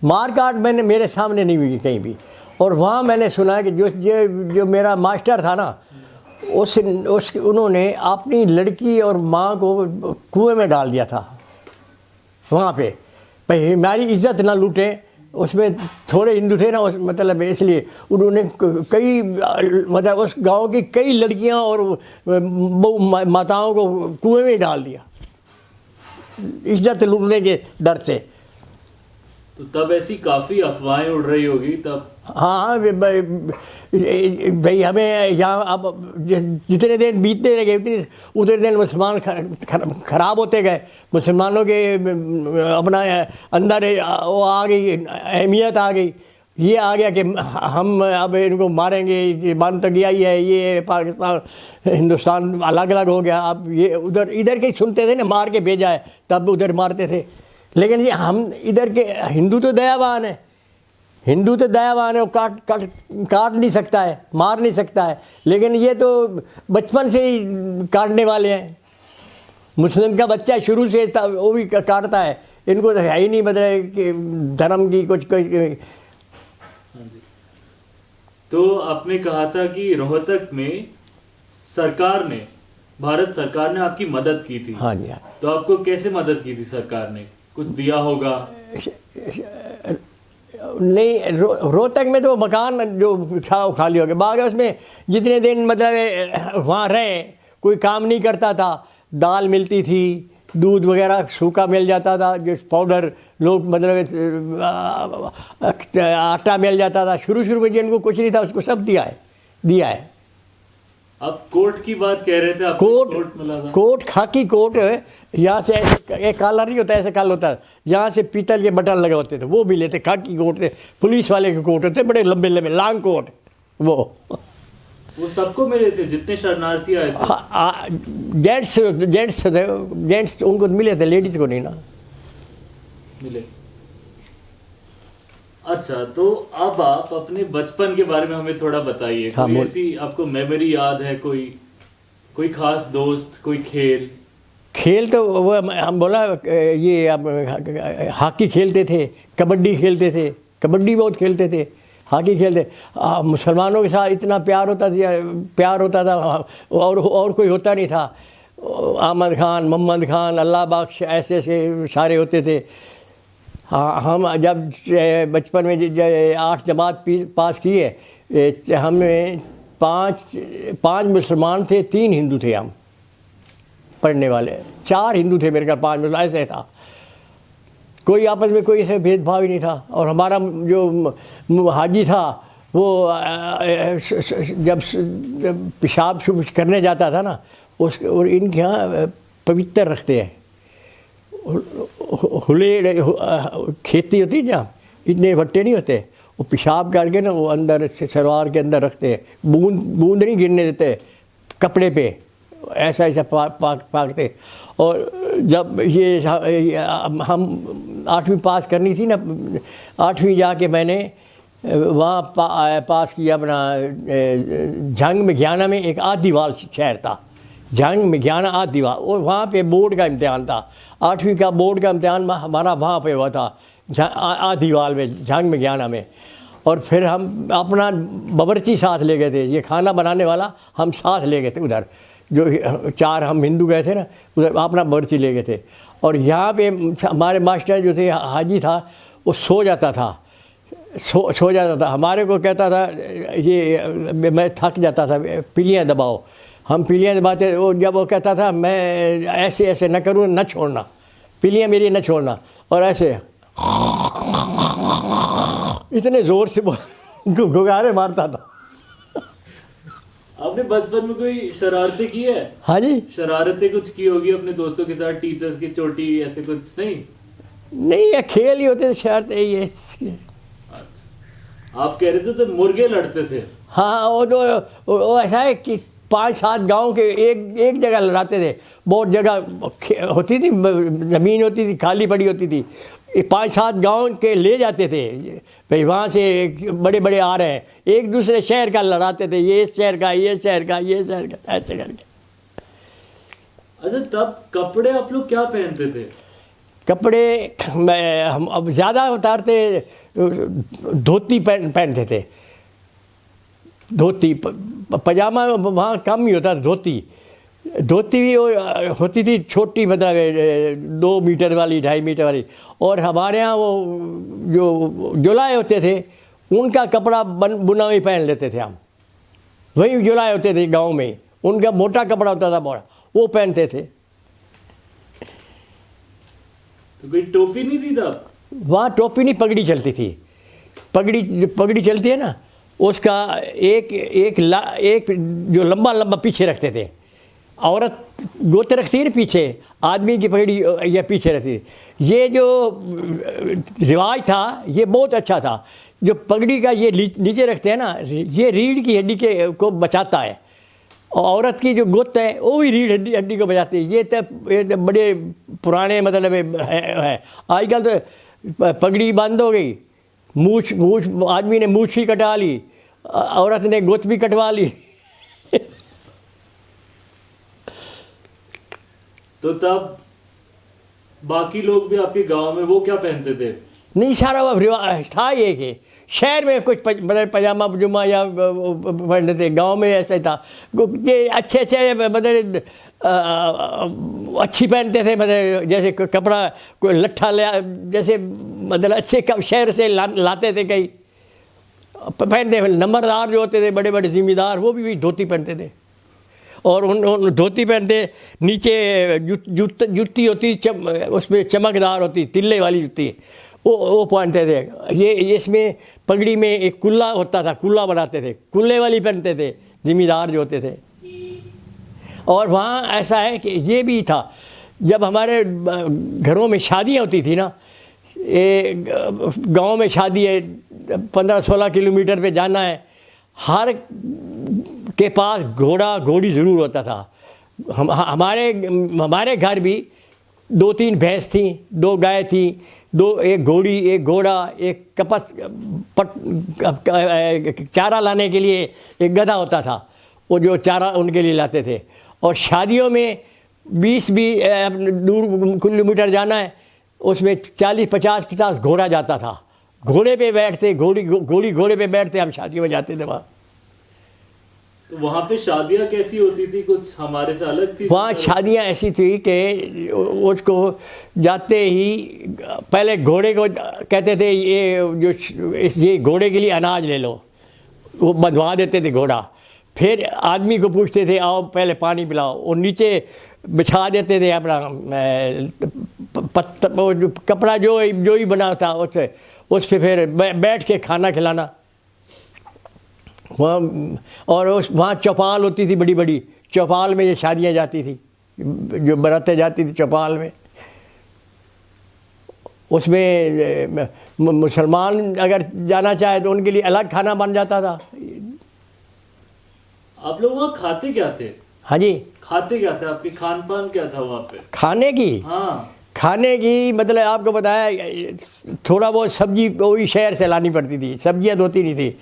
मारकाट मैंने मेरे सामने नहीं हुई कहीं भी। और वहाँ मैंने सुना कि जो मेरा मास्टर था ना, उन्होंने अपनी लड़की और माँ को कुएं में डाल दिया था वहाँ पे, भाई हमारी इज्जत ना लूटे। उसमें थोड़े हिंदू थे ना, मतलब इसलिए उन्होंने कई मतलब उस गांव की कई लड़कियां और माताओं को कुएं में डाल दिया, इज्जत लूटने के डर से। तो तब ऐसी काफी अफवाहें उड़ रही होगी तब। हाँ भाई हमें यहाँ अब जितने दिन बीतते रह गए उतने दिन मुसलमान खराब होते गए। मुसलमानों के अपना अंदर वो आ गई, अहमियत आ गई, ये आ गया कि हम अब इनको मारेंगे, ये मान तो गया ही है, ये पाकिस्तान हिंदुस्तान अलग अलग हो गया। अब ये उधर इधर के सुनते थे ना, मार के भेजा है, तब उधर मारते थे। लेकिन ये हम इधर के हिंदू तो दयावान है, हिंदू तो दयावान है, वो काट नहीं सकता है, मार नहीं सकता है। लेकिन ये तो बचपन से ही काटने वाले हैं। मुस्लिम का बच्चा शुरू से वो भी काटता है, इनको तो है ही नहीं मतलब कि धर्म की कुछ। हाँ जी। तो आपने कहा था कि रोहतक में सरकार ने, भारत सरकार ने आपकी मदद की थी। हाँ जी, हाँ। तो आपको कैसे मदद की थी सरकार ने? कुछ दिया होगा? नहीं, रोहतक में तो मकान जो था वो खाली हो गया। बाकी उसमें जितने दिन मतलब वहाँ रहे, कोई काम नहीं करता था, दाल मिलती थी, दूध वगैरह सूखा मिल जाता था, जो पाउडर लोग मतलब आटा मिल जाता था। शुरू में जिनको कुछ नहीं था उसको सब दिया है। आप कोट की बात कह रहे थे, आपको कोट मिला था? कोट, खाकी कोट, यहाँ से एक काला नहीं होता, ऐसे काला होता है, यहाँ से पीतल के बटन लगे होते थे, वो भी लेते। खाकी कोट थे, पुलिस वाले के कोट होते, बड़े लंबे लंबे लॉन्ग कोट। वो सबको मिले थे जितने शरणार्थी आए थे? जेंट्स उनको मिले थे, लेडीज को नहीं ना मिले। अच्छा, तो अब आप अपने बचपन के बारे में हमें थोड़ा बताइए। हाँ, कोई ऐसी आपको मेमोरी याद है? कोई खास दोस्त, कोई खेल? तो वो हम बोला ये आप हॉकी खेलते थे, कबड्डी खेलते थे, कबड्डी बहुत खेलते थे, हॉकी खेलते। मुसलमानों के साथ इतना प्यार होता था और कोई होता नहीं था। अहमद खान, मोहम्मद खान, अल्लाह बख्श, ऐसे सारे होते थे। हाँ, हम जब बचपन में 8 जमात पास किए, हमें 5 मुसलमान थे, 3 हिंदू थे हम पढ़ने वाले। 4 हिंदू थे मेरे ख्याल, 5 मुसलमान, ऐसे था। कोई आपस में कोई ऐसे भेदभाव ही नहीं था। और हमारा जो हाजी था वो जब पेशाब करने जाता था ना, और इनके यहाँ पवित्र रखते हैं, हुले खेती होती है जहाँ, इतने भट्टे नहीं होते, वो पेशाब करके ना वो अंदर से सलवार के अंदर रखते हैं, बूंद नहीं गिरने देते कपड़े पे, ऐसा पाकते। और जब ये हम 8वीं पास करनी थी ना, 8वीं जाके मैंने वहाँ पास किया अपना जंग में ज्ञाना में। एक आदिवाल शहर था, जंग में ज्ञाना आदिवाल, और वहाँ पे बोर्ड का इम्तिहान था। 8वीं का बोर्ड का इम्तिहान हमारा वहाँ पे हुआ था, आदिवाल में, जंग में ज्ञाना में। और फिर हम अपना बावर्ची साथ ले गए थे, ये खाना बनाने वाला हम साथ ले गए थे उधर, जो 4 हम हिंदू गए थे ना, उधर अपना बावर्ची ले गए थे। और यहाँ पे हमारे मास्टर जो थे, हाजी था, वो सो जाता था, सो जाता था। हमारे को कहता था, ये मैं थक जाता था, पीलियाँ दबाओ। हम पीलियाँ दबाते, वो जब वो कहता था मैं ऐसे न करूँ, न छोड़ना, पीलियाँ मेरी न छोड़ना, और ऐसे इतने ज़ोर से गुगारे मारता था। आपने बचपन में कोई शरारतें की है? हाँ जी, शरारतें कुछ की होगी अपने दोस्तों के साथ, टीचर्स की चोटी, ऐसे कुछ? नहीं, ये खेल ही होते थे, शरारतें ये। अच्छा, आप कह रहे थे तो मुर्गे लड़ते थे? हाँ, वो ऐसा है कि 5-7 गांव के एक जगह लड़ाते थे। बहुत जगह होती थी, ज़मीन होती थी, खाली पड़ी होती थी, 5-7 गांव के ले जाते थे भाई, वहाँ से बड़े बड़े आ रहे हैं, एक दूसरे शहर का लड़ाते थे, ये शहर का, ये शहर का, ये शहर का, ऐसे करके। अच्छा, तब कपड़े आप लोग क्या पहनते थे? कपड़े हम अब ज़्यादा उतारते, धोती पहनते थे, धोती। पजामा वहाँ कम ही होता था। धोती भी होती थी छोटी, मतलब 2 मीटर वाली, 2.5 मीटर वाली। और हमारे यहाँ वो जो जुलाए होते थे, उनका कपड़ा बुना हुई पहन लेते थे हम। वही जुलाए होते थे गांव में, उनका मोटा कपड़ा होता था बड़ा, वो पहनते थे। तो कोई टोपी नहीं थी तब? वहाँ टोपी नहीं, पगड़ी चलती थी। पगड़ी चलती है ना, उसका एक जो लंबा लंबा पीछे रखते थे। औरत गोते रखती है ना पीछे, आदमी की पगड़ी या पीछे रहती थी। ये जो रिवाज था ये बहुत अच्छा था। जो पगड़ी का ये नीचे रखते हैं ना, ये रीढ़ की हड्डी को बचाता है। और औरत की जो गुत्त है वो भी रीढ़ हड्डी को बचाती है। ये तो बड़े पुराने मतलब है। आजकल तो पगड़ी बंद हो गई, मूछ आदमी ने मूछ ही कटा ली, औरत ने गुत्त भी कटवा ली। तो तब बाकी लोग भी आपके गांव में वो क्या पहनते थे? नहीं, सारा वो रिवाज था ये कि शहर में कुछ मतलब पजामा पजुमा या पहनते थे, गांव में ऐसा ही था। ये अच्छे मतलब अच्छी पहनते थे, मतलब जैसे कपड़ा कोई लट्ठा ले, जैसे मतलब अच्छे शहर से लाते थे कई, पहनते। नंबरदार जो होते थे, बड़े बड़े जिम्मेदार, वो भी धोती पहनते थे। और उन धोती पहनते, नीचे जुत्ती होती, उसमें चमकदार होती, तिल्ले वाली जुत्ती, वो पहनते थे। ये इसमें पगड़ी में एक कुल्ला होता था, कुल्ला बनाते थे, कुल्ले वाली पहनते थे जिम्मेदार जो होते थे। और वहाँ ऐसा है कि ये भी था, जब हमारे घरों में शादियाँ होती थी ना, गांव में शादी है, 15-16 किलोमीटर पे जाना है, हर के पास घोड़ी ज़रूर होता था। हमारे घर भी 2-3 भैंस थी, 2 गाय थी, एक घोड़ी, एक घोड़ा, एक कपस चारा लाने के लिए एक गधा होता था, वो जो चारा उनके लिए लाते थे। और शादियों में 20 दूर किलोमीटर जाना है, उसमें 40-50 घोड़ा जाता था। घोड़े पे बैठते, घोड़े पे बैठते, हम शादियों में जाते थे वहाँ। तो वहाँ पे शादियाँ कैसी होती थी? कुछ हमारे से अलग थी? वहाँ शादियाँ ऐसी थी कि उसको जाते ही पहले घोड़े को कहते थे ये घोड़े के लिए अनाज ले लो, वो बंधवा देते थे घोड़ा। फिर आदमी को पूछते थे आओ पहले पानी पिलाओ, और नीचे बिछा देते थे अपना कपड़ा जो ही बना था उस पर फिर बैठ के खाना खिलाना वहाँ। और वहाँ चौपाल होती थी, बड़ी बड़ी चौपाल में ये शादियाँ जाती थी, जो बरातें जाती थी चौपाल में। उसमें मुसलमान अगर जाना चाहे तो उनके लिए अलग खाना बन जाता था। आप लोग वहाँ खाते क्या थे? हाँ जी, खाते क्या थे? आपकी खान पान क्या था वहाँ पे? खाने की? हाँ, खाने की मतलब आपको बताया, थोड़ा बहुत सब्जी वही शहर से लानी पड़ती थी, सब्जियाँ होती नहीं थी।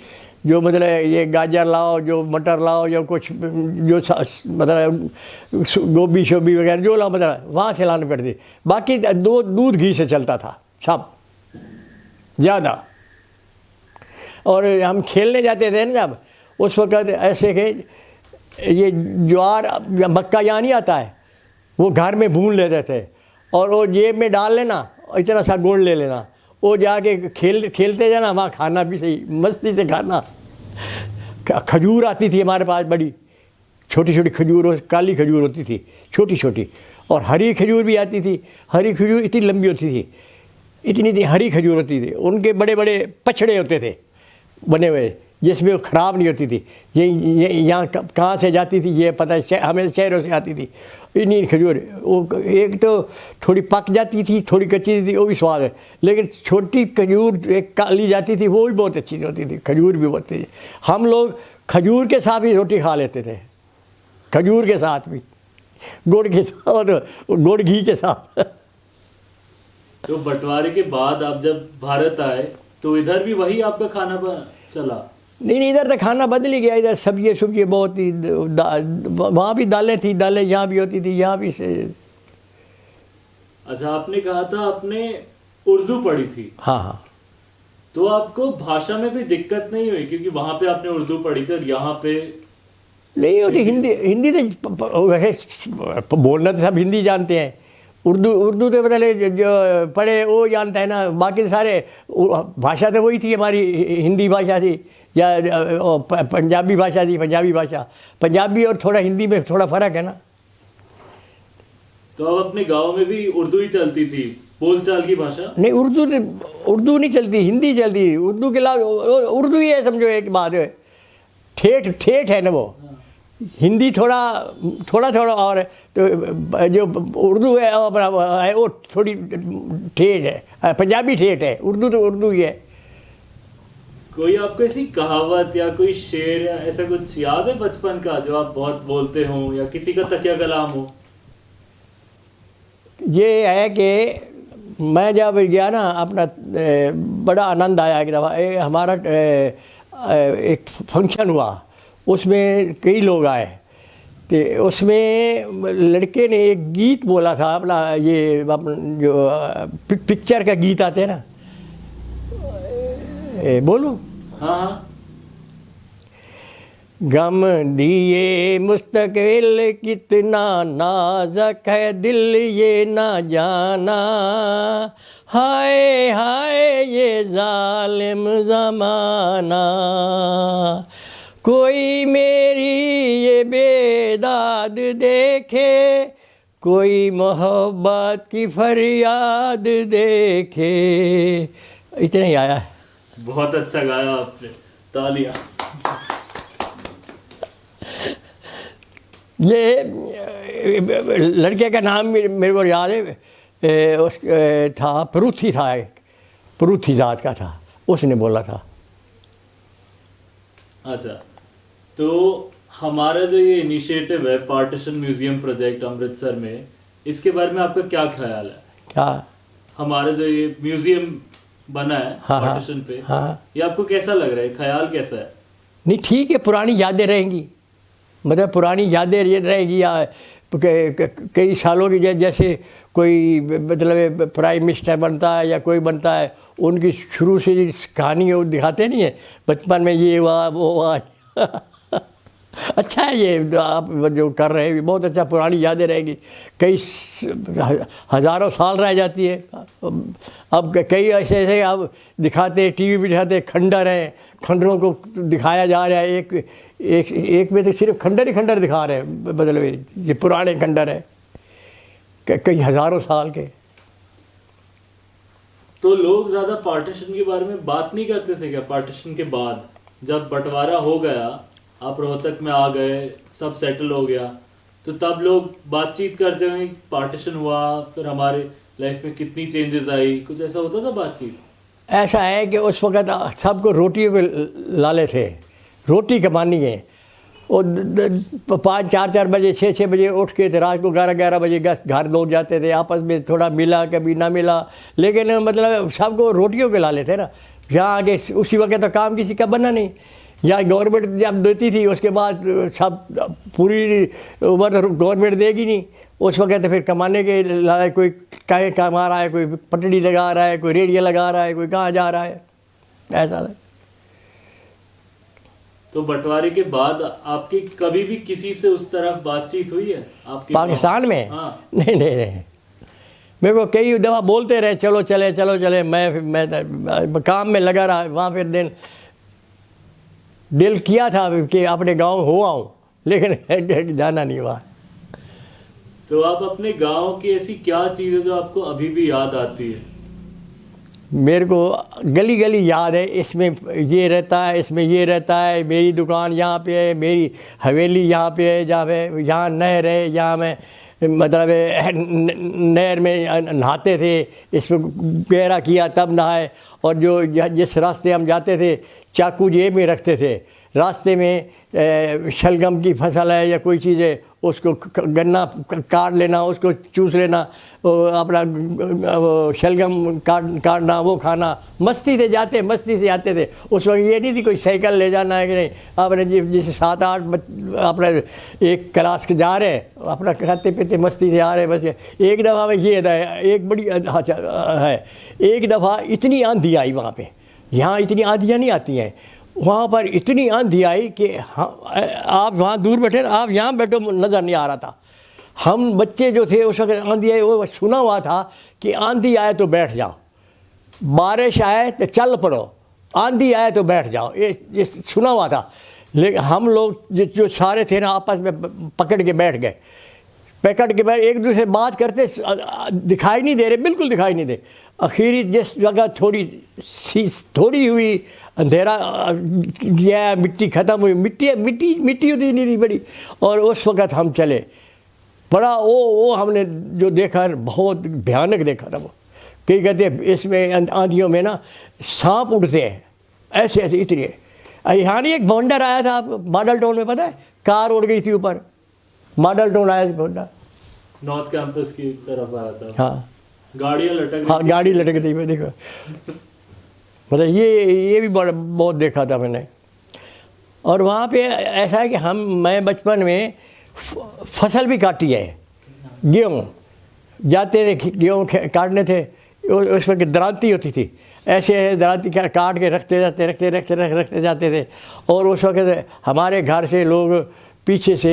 जो मतलब ये गाजर लाओ, जो मटर लाओ, या कुछ जो मतलब गोभी शोभी वगैरह जो लाओ, मतलब वहाँ से लानी पड़ती। बाकी दूध घी से चलता था सब ज़्यादा। और हम खेलने जाते थे ना जब, उस वक़्त ऐसे कि ये ज्वार या मक्का यहाँ नहीं आता है, वो घर में भून लेते थे और वो जेब में डाल लेना, इतना सा गुड़ ले लेना, वो जाके खेलते जाना, वहाँ खाना भी सही मस्ती से खाना। खजूर आती थी हमारे पास, बड़ी छोटी छोटी खजूर, काली खजूर होती थी छोटी छोटी, और हरी खजूर भी आती थी। हरी खजूर इतनी लंबी होती थी, इतनी हरी खजूर होती थी। उनके बड़े बड़े पछड़े होते थे बने हुए, जिसमें वो ख़राब नहीं होती थी। ये यहाँ कहाँ से जाती थी ये पता है, हमें शहरों से आती थी इतनी खजूर। वो एक तो थोड़ी पक जाती थी, थोड़ी कच्ची थी, वो भी स्वाद है। लेकिन छोटी खजूर एक काली जाती थी, वो भी बहुत अच्छी होती थी। खजूर भी बहुत थी। हम लोग खजूर के साथ भी रोटी खा लेते थे, खजूर के साथ भी, गुड़ के साथ और गुड़ घी के साथ। तो बंटवारे के बाद आप जब भारत आए तो इधर भी वही आपका खाना चला? नहीं, इधर तो खाना बदल ही गया। इधर सब्जी बहुत ही, वहाँ भी दालें थी, दालें यहाँ भी होती थी, यहाँ भी से। अच्छा, आपने कहा था आपने उर्दू पढ़ी थी। हाँ हाँ। तो आपको भाषा में कोई दिक्कत नहीं हुई? क्योंकि वहाँ पे आपने उर्दू पढ़ी थी और यहाँ पे नहीं होती। हिंदी तो वैसे बोलना तो सब हिंदी जानते हैं, उर्दू तो बदले जो पढ़े वो जानता है ना। बाकी सारे भाषा तो वही थी हमारी, हिंदी भाषा थी या पंजाबी भाषा थी, पंजाबी और थोड़ा हिंदी में थोड़ा फ़र्क है ना। तो अब अपने गांव में भी उर्दू ही चलती थी? बोलचाल की भाषा? नहीं, उर्दू नहीं चलती, हिंदी चलती। उर्दू के अलावा उर्दू ही है, समझो एक बात है। ठेठ ठेठ है ना वो। हिंदी थोड़ा थोड़ा थोड़ा और है, तो जो उर्दू है वो थोड़ी ठेठ है, पंजाबी ठेठ है। उर्दू तो उर्दू ही है। कोई आपको ऐसी कहावत या कोई शेर या ऐसा कुछ याद है बचपन का जो आप बहुत बोलते हो, या किसी का तकिया कलाम हो? ये है कि मैं जब गया ना अपना, बड़ा आनंद आया। एक दफ़ा हमारा एक फंक्शन हुआ, उसमें कई लोग आए, तो उसमें लड़के ने एक गीत बोला था अपना, ये जो पिक्चर का गीत आते हैं ना, बोलो। हाँ हाँ। गम दिए मुस्तकिल कितना नाज़क है दिल ये ना जाना, हाय हाय ये जालिम ज़माना, कोई मेरी ये बेदाद देखे, कोई मोहब्बत की फरियाद देखे। इतना ही आया है। बहुत अच्छा गाया आपने, तालियां। ये लड़के का नाम मेरे को याद है, उस था परूथी था, एक परूथी जात का था, उसने बोला था। अच्छा, तो हमारा जो ये इनिशिएटिव है पार्टीशन म्यूजियम प्रोजेक्ट अमृतसर में, इसके बारे में आपका क्या ख्याल है? क्या? हमारा जो ये म्यूजियम बना है हाँ, पार्टीशन पे, हाँ। ये आपको कैसा लग रहा है? ख्याल कैसा है? नहीं, ठीक है, पुरानी यादें रहेंगी, मतलब पुरानी यादें ये रहेगी। या कई सालों की, जैसे कोई मतलब प्राइम मिनिस्टर बनता है या कोई बनता है, उनकी शुरू से जो कहानी वो दिखाते नहीं है, बचपन में ये हुआ वो हुआ। अच्छा है ये आप जो कर रहे हैं, बहुत अच्छा, पुरानी यादें रहेगी, कई हज़ारों साल रह जाती है। अब कई ऐसे ऐसे अब दिखाते हैं, टीवी पे दिखाते हैं, खंडर हैं, खंडरों को दिखाया जा रहा है। एक में तो सिर्फ खंडर ही खंडर दिखा रहे हैं, मतलब ये पुराने खंडर हैं कई हज़ारों साल के। तो लोग ज़्यादा पार्टीशन के बारे में बात नहीं करते थे क्या? पार्टीशन के बाद जब बंटवारा हो गया, आप रोहतक में आ गए, सब सेटल हो गया, तो तब लोग बातचीत करते हुए पार्टीशन हुआ, फिर हमारे लाइफ में कितनी चेंजेस आई, कुछ ऐसा होता था बातचीत? ऐसा है कि उस वक़्त सबको रोटियों के लाले थे, रोटी कमानी है। और 5-4 बजे 6 बजे उठ के थे, रात को 11 बजे घर लौट जाते थे। आपस में थोड़ा मिला, कभी ना मिला, लेकिन मतलब सबको रोटियों के लाले थे ना। यहाँ आगे उसी वक्त तो काम किसी का बना नहीं, या गवर्नमेंट जब देती थी उसके बाद सब पूरी उम्र गवर्नमेंट देगी नहीं। उस वक्त फिर कमाने के लाए, कोई कहीं कमा रहा है, कोई पटड़ी लगा रहा है, कोई रेडियो लगा रहा है, कोई कहाँ जा रहा है, ऐसा है। तो बंटवारे के बाद आपकी कभी भी किसी से उस तरह बातचीत हुई है आपके पाकिस्तान में? हाँ। नहीं नहीं नहीं, मेरे को कई दफ़ा बोलते रहे चलो चले, मैं काम में लगा रहा वहाँ। फिर दिल किया था कि अपने गांव हो आऊँ, लेकिन जाना नहीं हुआ। तो आप अपने गांव की ऐसी क्या चीज़ है जो आपको अभी भी याद आती है? मेरे को गली गली याद है, इसमें ये रहता है, इसमें ये रहता है, मेरी दुकान यहाँ पे है, मेरी हवेली यहाँ पे है, यहाँ नहर है, यहाँ मैं मतलब नहर में नहाते थे, इसमें गहरा किया तब नहाए। और जो जिस रास्ते हम जाते थे, चाकू जेब में रखते थे, रास्ते में शलगम की फसल है या कोई चीज़ है, उसको गन्ना काट लेना, उसको चूस लेना, अपना शलगम काटना, वो खाना। मस्ती से जाते, मस्ती से आते थे। उस वक्त ये नहीं थी कोई साइकिल ले जाना है कि नहीं, अपने जैसे 7-8 अपना एक क्लास के जा रहे, अपना खाते पीते मस्ती से आ रहे। बस एक दफ़ा में ये एक बड़ी है, एक दफ़ा इतनी आंधी आई वहाँ पे, यहाँ इतनी आंधियाँ नहीं आती हैं, वहाँ पर इतनी आंधी आई कि आप वहाँ दूर बैठे, आप यहाँ बैठो नज़र नहीं आ रहा था। हम बच्चे जो थे उस वक्त आंधी आई, वो सुना हुआ था कि आंधी आए तो बैठ जाओ, बारिश आए तो चल पड़ो, आंधी आए तो बैठ जाओ, ये सुना हुआ था। लेकिन हम लोग जो सारे थे ना, आपस में पकड़ के बैठ गए। पैकेट के बाद एक दूसरे से बात करते दिखाई नहीं दे रहे, बिल्कुल दिखाई नहीं दे। आखिरी जिस जगह थोड़ी हुई अंधेरा गया, मिट्टी ख़त्म हुई, मिट्टी होती नहीं रही बड़ी, और उस वक़्त हम चले। बड़ा वो हमने जो देखा है बहुत भयानक देखा था वो। कई कहते हैं इसमें आंधियों में ना सांप उड़ते हैं, ऐसे ऐसे इतने। यहाँ नहीं एक बवंडर आया था मॉडल टाउन में, पता है, कार उड़ गई थी ऊपर, मॉडल टाउन आया था बवंडर, नॉर्थ कैंपस की तरफ आया था। हाँ, गाड़ियाँ लटक हाँ रही गाड़ी लटक गई, मैं देखा। मतलब ये भी बहुत देखा था मैंने। और वहाँ पे ऐसा है कि मैं बचपन में फसल भी काटी है, गेहूँ जाते थे, गेहूँ काटने थे, उस वक्त दरांती होती थी, ऐसे दरांती काट के रखते जाते थे। और उस वक्त हमारे घर से लोग पीछे से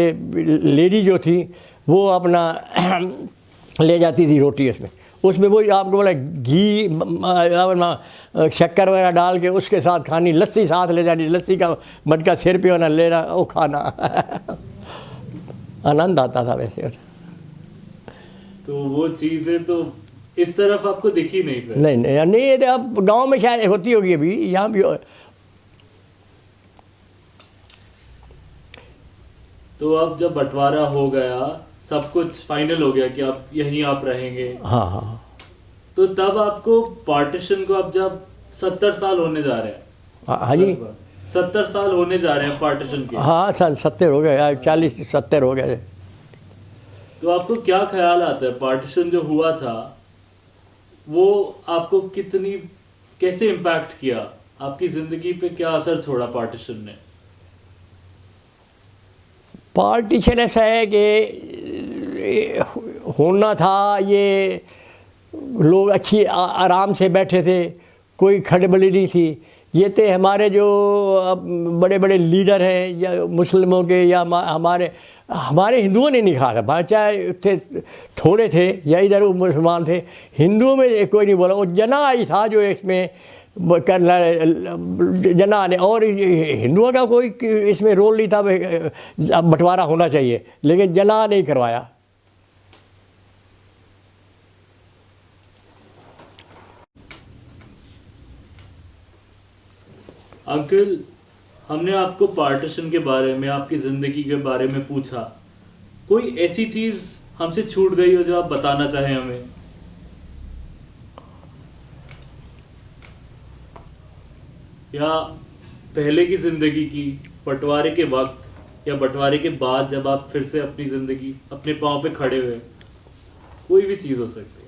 लेडी जो थी वो अपना ले जाती थी रोटी, उसमें वो आपको बोला घी शक्कर वगैरह डाल के उसके साथ खानी, लस्सी साथ ले जानी, लस्सी का मटका सिर पे होना, लेना, वो खाना। आनंद आता था वैसे। तो वो चीज़ें तो इस तरफ आपको दिखी नहीं फिर? नहीं, ये तो अब गांव में शायद होती होगी, अभी यहाँ भी। तो अब जब बंटवारा हो गया, सब कुछ फाइनल हो गया कि अब यहीं आप रहेंगे, हाँ हाँ, तो तब आपको पार्टीशन को अब जब 70 साल होने जा रहे हैं, हाँ जी, 70 साल होने जा रहे हैं पार्टीशन के। हाँ 70 हो गए, 40-70 हो गए। तो आपको क्या ख्याल आता है, पार्टीशन जो हुआ था वो आपको कैसे इम्पैक्ट किया, आपकी ज़िंदगी पे क्या असर छोड़ा पार्टीशन ने? पार्टीशन ऐसा है कि होना था, ये लोग अच्छी आराम से बैठे थे, कोई खड़बड़ी नहीं थी। ये थे हमारे जो बड़े बड़े लीडर हैं, या मुस्लिमों के या हमारे हिंदुओं ने नहीं कहा था, चाहे थे थोड़े थे या इधर मुसलमान थे, हिंदुओं में कोई नहीं बोला। वो जना ही था जो इसमें करना, जना ने, और हिंदुओं का कोई इसमें रोल नहीं था, अब बंटवारा होना चाहिए, लेकिन जना नहीं करवाया। अंकल, हमने आपको पार्टीशन के बारे में, आपकी ज़िंदगी के बारे में पूछा, कोई ऐसी चीज़ हमसे छूट गई हो जो आप बताना चाहें हमें? या पहले की ज़िंदगी की, बंटवारे के वक्त या बंटवारे के बाद जब आप फिर से अपनी ज़िंदगी अपने पाँव पे खड़े हुए, कोई भी चीज़ हो सकती है।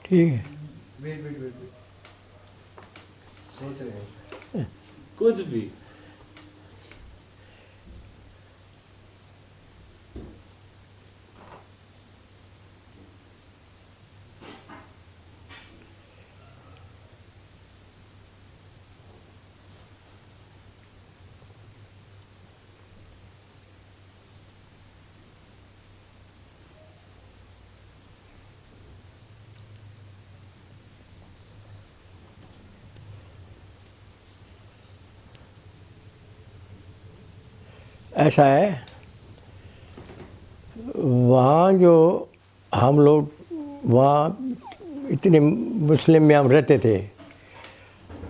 ठीक है, वेट सोच रहे हैं कुछ भी। ऐसा है, वहाँ जो हम लोग वहाँ इतने मुस्लिम में हम रहते थे,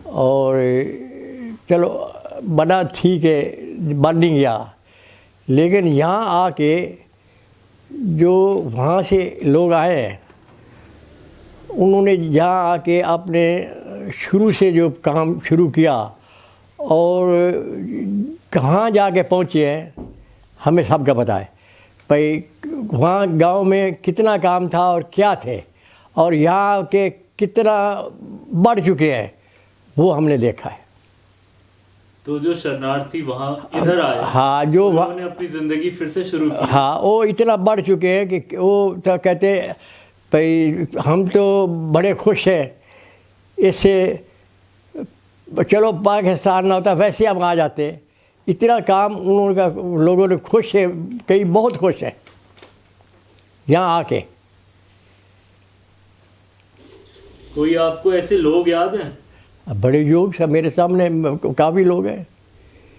और चलो बना ठीक है, बन नहीं गया, लेकिन यहाँ आके जो वहाँ से लोग आए, उन्होंने यहाँ आके अपने शुरू से जो काम शुरू किया और कहाँ जाके पहुँचे हैं, हमें सबका पता है भाई। वहाँ गांव में कितना काम था और क्या थे, और यहाँ के कितना बढ़ चुके हैं, वो हमने देखा है। तो जो शरणार्थी वहाँ इधर आए, हाँ, जो उन्होंने अपनी ज़िंदगी फिर से शुरू की। हाँ, वो इतना बढ़ चुके हैं कि वो तो कहते भाई हम तो बड़े खुश हैं इससे, चलो पाकिस्तान ना होता वैसे हम आ जाते। इतना काम उन्होंने, लोगों ने खुश है, कई बहुत खुश है यहाँ आके। कोई आपको ऐसे लोग याद हैं अब बड़े योग सब मेरे सामने काफ़ी लोग हैं।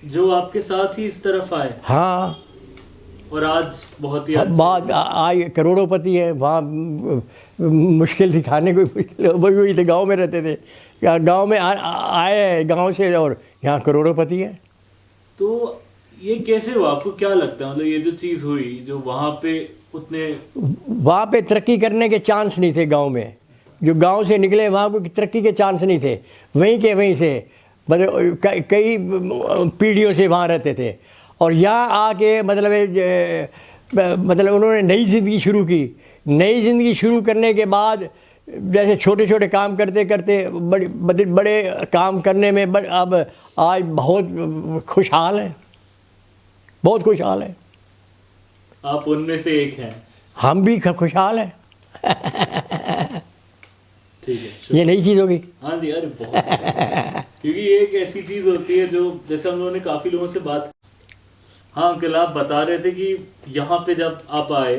जो आपके साथ ही इस तरफ आए हाँ, और आज बहुत ही अच्छे? बात आए करोड़ोंपति है वहाँ। मुश्किल थी, खाने को मुश्किल, वही थे, गांव में रहते थे, गांव में आए गांव से, और यहाँ करोड़ोंपति है। तो ये कैसे हुआ, आपको क्या लगता है? मतलब ये जो चीज़ हुई, जो वहाँ पे उतने वहाँ पे तरक्की करने के चांस नहीं थे गांव में। जो गांव से निकले वहाँ को तरक्की के चांस नहीं थे। वहीं के वहीं से मतलब कई पीढ़ियों से वहाँ रहते थे, और यहाँ आके मतलब उन्होंने नई ज़िंदगी शुरू की। नई ज़िंदगी शुरू करने के बाद जैसे छोटे छोटे काम करते करते बड़े काम करने में अब आज बहुत खुशहाल है, बहुत खुशहाल है। आप उनमें से एक हैं। हम भी खुशहाल हैं। ठीक है, ये नई चीज़ होगी। हाँ जी, अरे बहुत क्योंकि ये एक ऐसी चीज़ होती है जो, जैसे हम लोगों ने काफ़ी लोगों से बात। हाँ अंकल, आप बता रहे थे कि यहाँ पे जब आप आए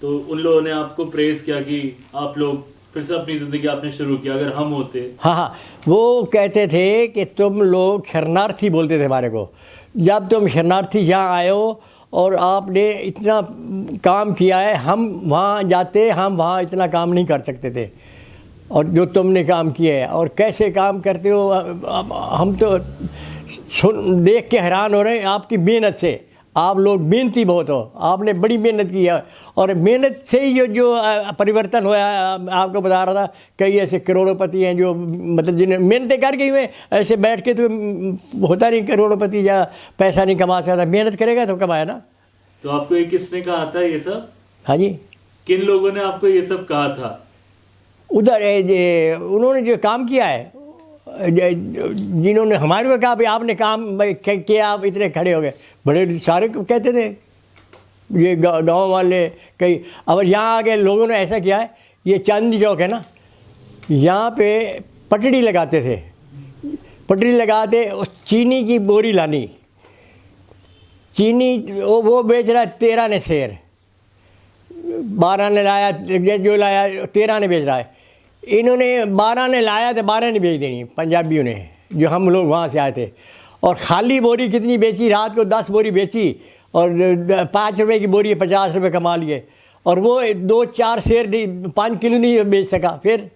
तो उन लोगों ने आपको प्रेज़ किया कि आप लोग फिर से अपनी ज़िंदगी आपने शुरू किया। अगर हम होते, हाँ हाँ, वो कहते थे कि तुम लोग शरणार्थी बोलते थे हमारे को। जब तुम शरणार्थी यहाँ आए हो और आपने इतना काम किया है, हम वहाँ जाते, हम वहाँ इतना काम नहीं कर सकते थे, और जो तुमने काम किया है और कैसे काम करते हो, हम तो देख के हैरान हो रहे हैं आपकी मेहनत से। आप लोग मेहनती बहुत हो, आपने बड़ी मेहनत की है, और मेहनत से ही जो परिवर्तन हुआ है। आपको बता रहा था कई ऐसे करोड़ोंपति हैं जो मतलब जिन्हें मेहनतें करके हुए, ऐसे बैठ के तो होता नहीं करोड़ोंपति या पैसा नहीं कमा सकता। मेहनत करेगा तो कमाए ना। तो आपको ये किसने कहा था ये सब? हाँ जी, किन लोगों ने आपको ये सब कहा था? उधर उन्होंने जो काम किया है, जिन्होंने हमारे को कहा भाई आपने काम किया, आप इतने खड़े हो गए, बड़े सारे कहते थे ये गांव वाले कई। अब यहाँ आके लोगों ने ऐसा किया है, ये चांदनी चौक है ना, यहाँ पे पटड़ी लगाते थे। पटड़ी लगाते, उस चीनी की बोरी लानी, चीनी वो बेच रहा है 13 ने शेर, 12 ने लाया, जो लाया 13 ने बेच रहा है। इन्होंने 12 ने लाया तो 12 ने बेच देनी, पंजाबियों ने, जो हम लोग वहाँ से आए थे। और खाली बोरी कितनी बेची, रात को 10 बोरी बेची, और 5 रुपये की बोरी 50 रुपये कमा लिए। और वो 2-4 शेर नहीं, 5 किलो नहीं बेच सका। फिर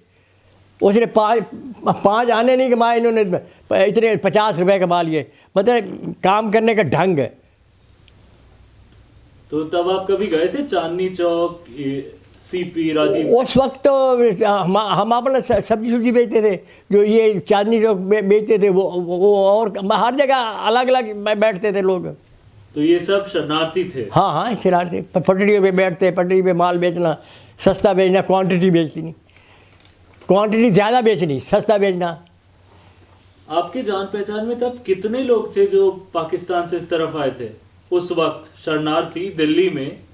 उसने 5 आने नहीं कमाए, इन्होंने इतने 50 रुपये कमा लिए। मतलब काम करने का ढंग है। तो तब आप कभी गए थे चांदनी चौक, सीपी, राजीव? उस वक्त तो हम अपना सब्जी सुब्जी बेचते थे, जो ये चांदनी चौक बेचते थे वो और हर जगह अलग अलग बैठते थे लोग। तो ये सब शरणार्थी थे? हाँ हाँ, शरणार्थी। पटरियों पे बैठते, पटरी पे माल बेचना, सस्ता बेचना, क्वांटिटी बेचनी, क्वांटिटी ज़्यादा बेचनी, सस्ता बेचना। आपके जान पहचान में तब कितने लोग थे जो पाकिस्तान से इस तरफ आए थे उस वक्त? शरणार्थी दिल्ली में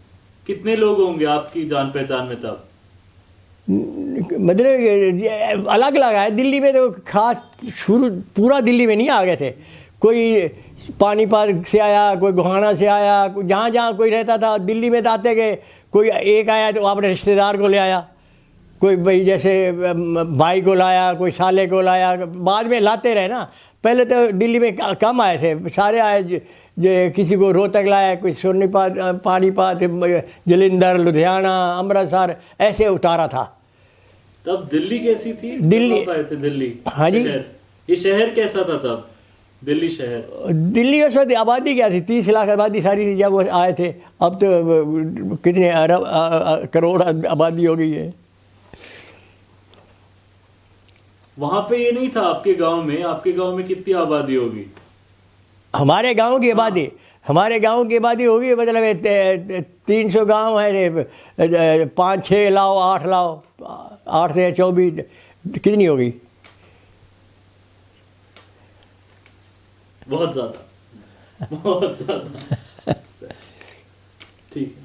कितने लोग होंगे आपकी जान पहचान में तब? मतलब अलग अलग आए। दिल्ली में तो खास शुरू पूरा दिल्ली में नहीं आ गए थे। कोई पानीपत से आया, कोई गोहाना से आया, जहाँ जहाँ कोई रहता था दिल्ली में तो आते गए। कोई एक आया तो अपने रिश्तेदार को ले आया, कोई भाई जैसे भाई को लाया, कोई साले को लाया, बाद में लाते रहे ना। पहले तो दिल्ली में कम आए थे, सारे आए। किसी को रोहतक लाया, कोई सोनीपत, पानीपत, जलंधर, लुधियाना, अमृतसर, ऐसे उतारा था। तब दिल्ली कैसी थी? दिल्ली, कब आप आए थे दिल्ली? हाँ जी, ये शहर कैसा था तब, दिल्ली शहर? दिल्ली उस वक्त आबादी क्या थी, 30 लाख आबादी सारी थी जब वो आए थे। अब तो कितने अरब करोड़ आबादी हो गई है। वहां पे ये नहीं था आपके गांव में? आपके गांव में कितनी आबादी होगी? हमारे गांव की आबादी, हमारे गांव की आबादी होगी मतलब 300 गांव है, 5-6 लाओ, 8 लाओ, 8 से 24, कितनी होगी? बहुत ज़्यादा, बहुत ज़्यादा। ठीक है।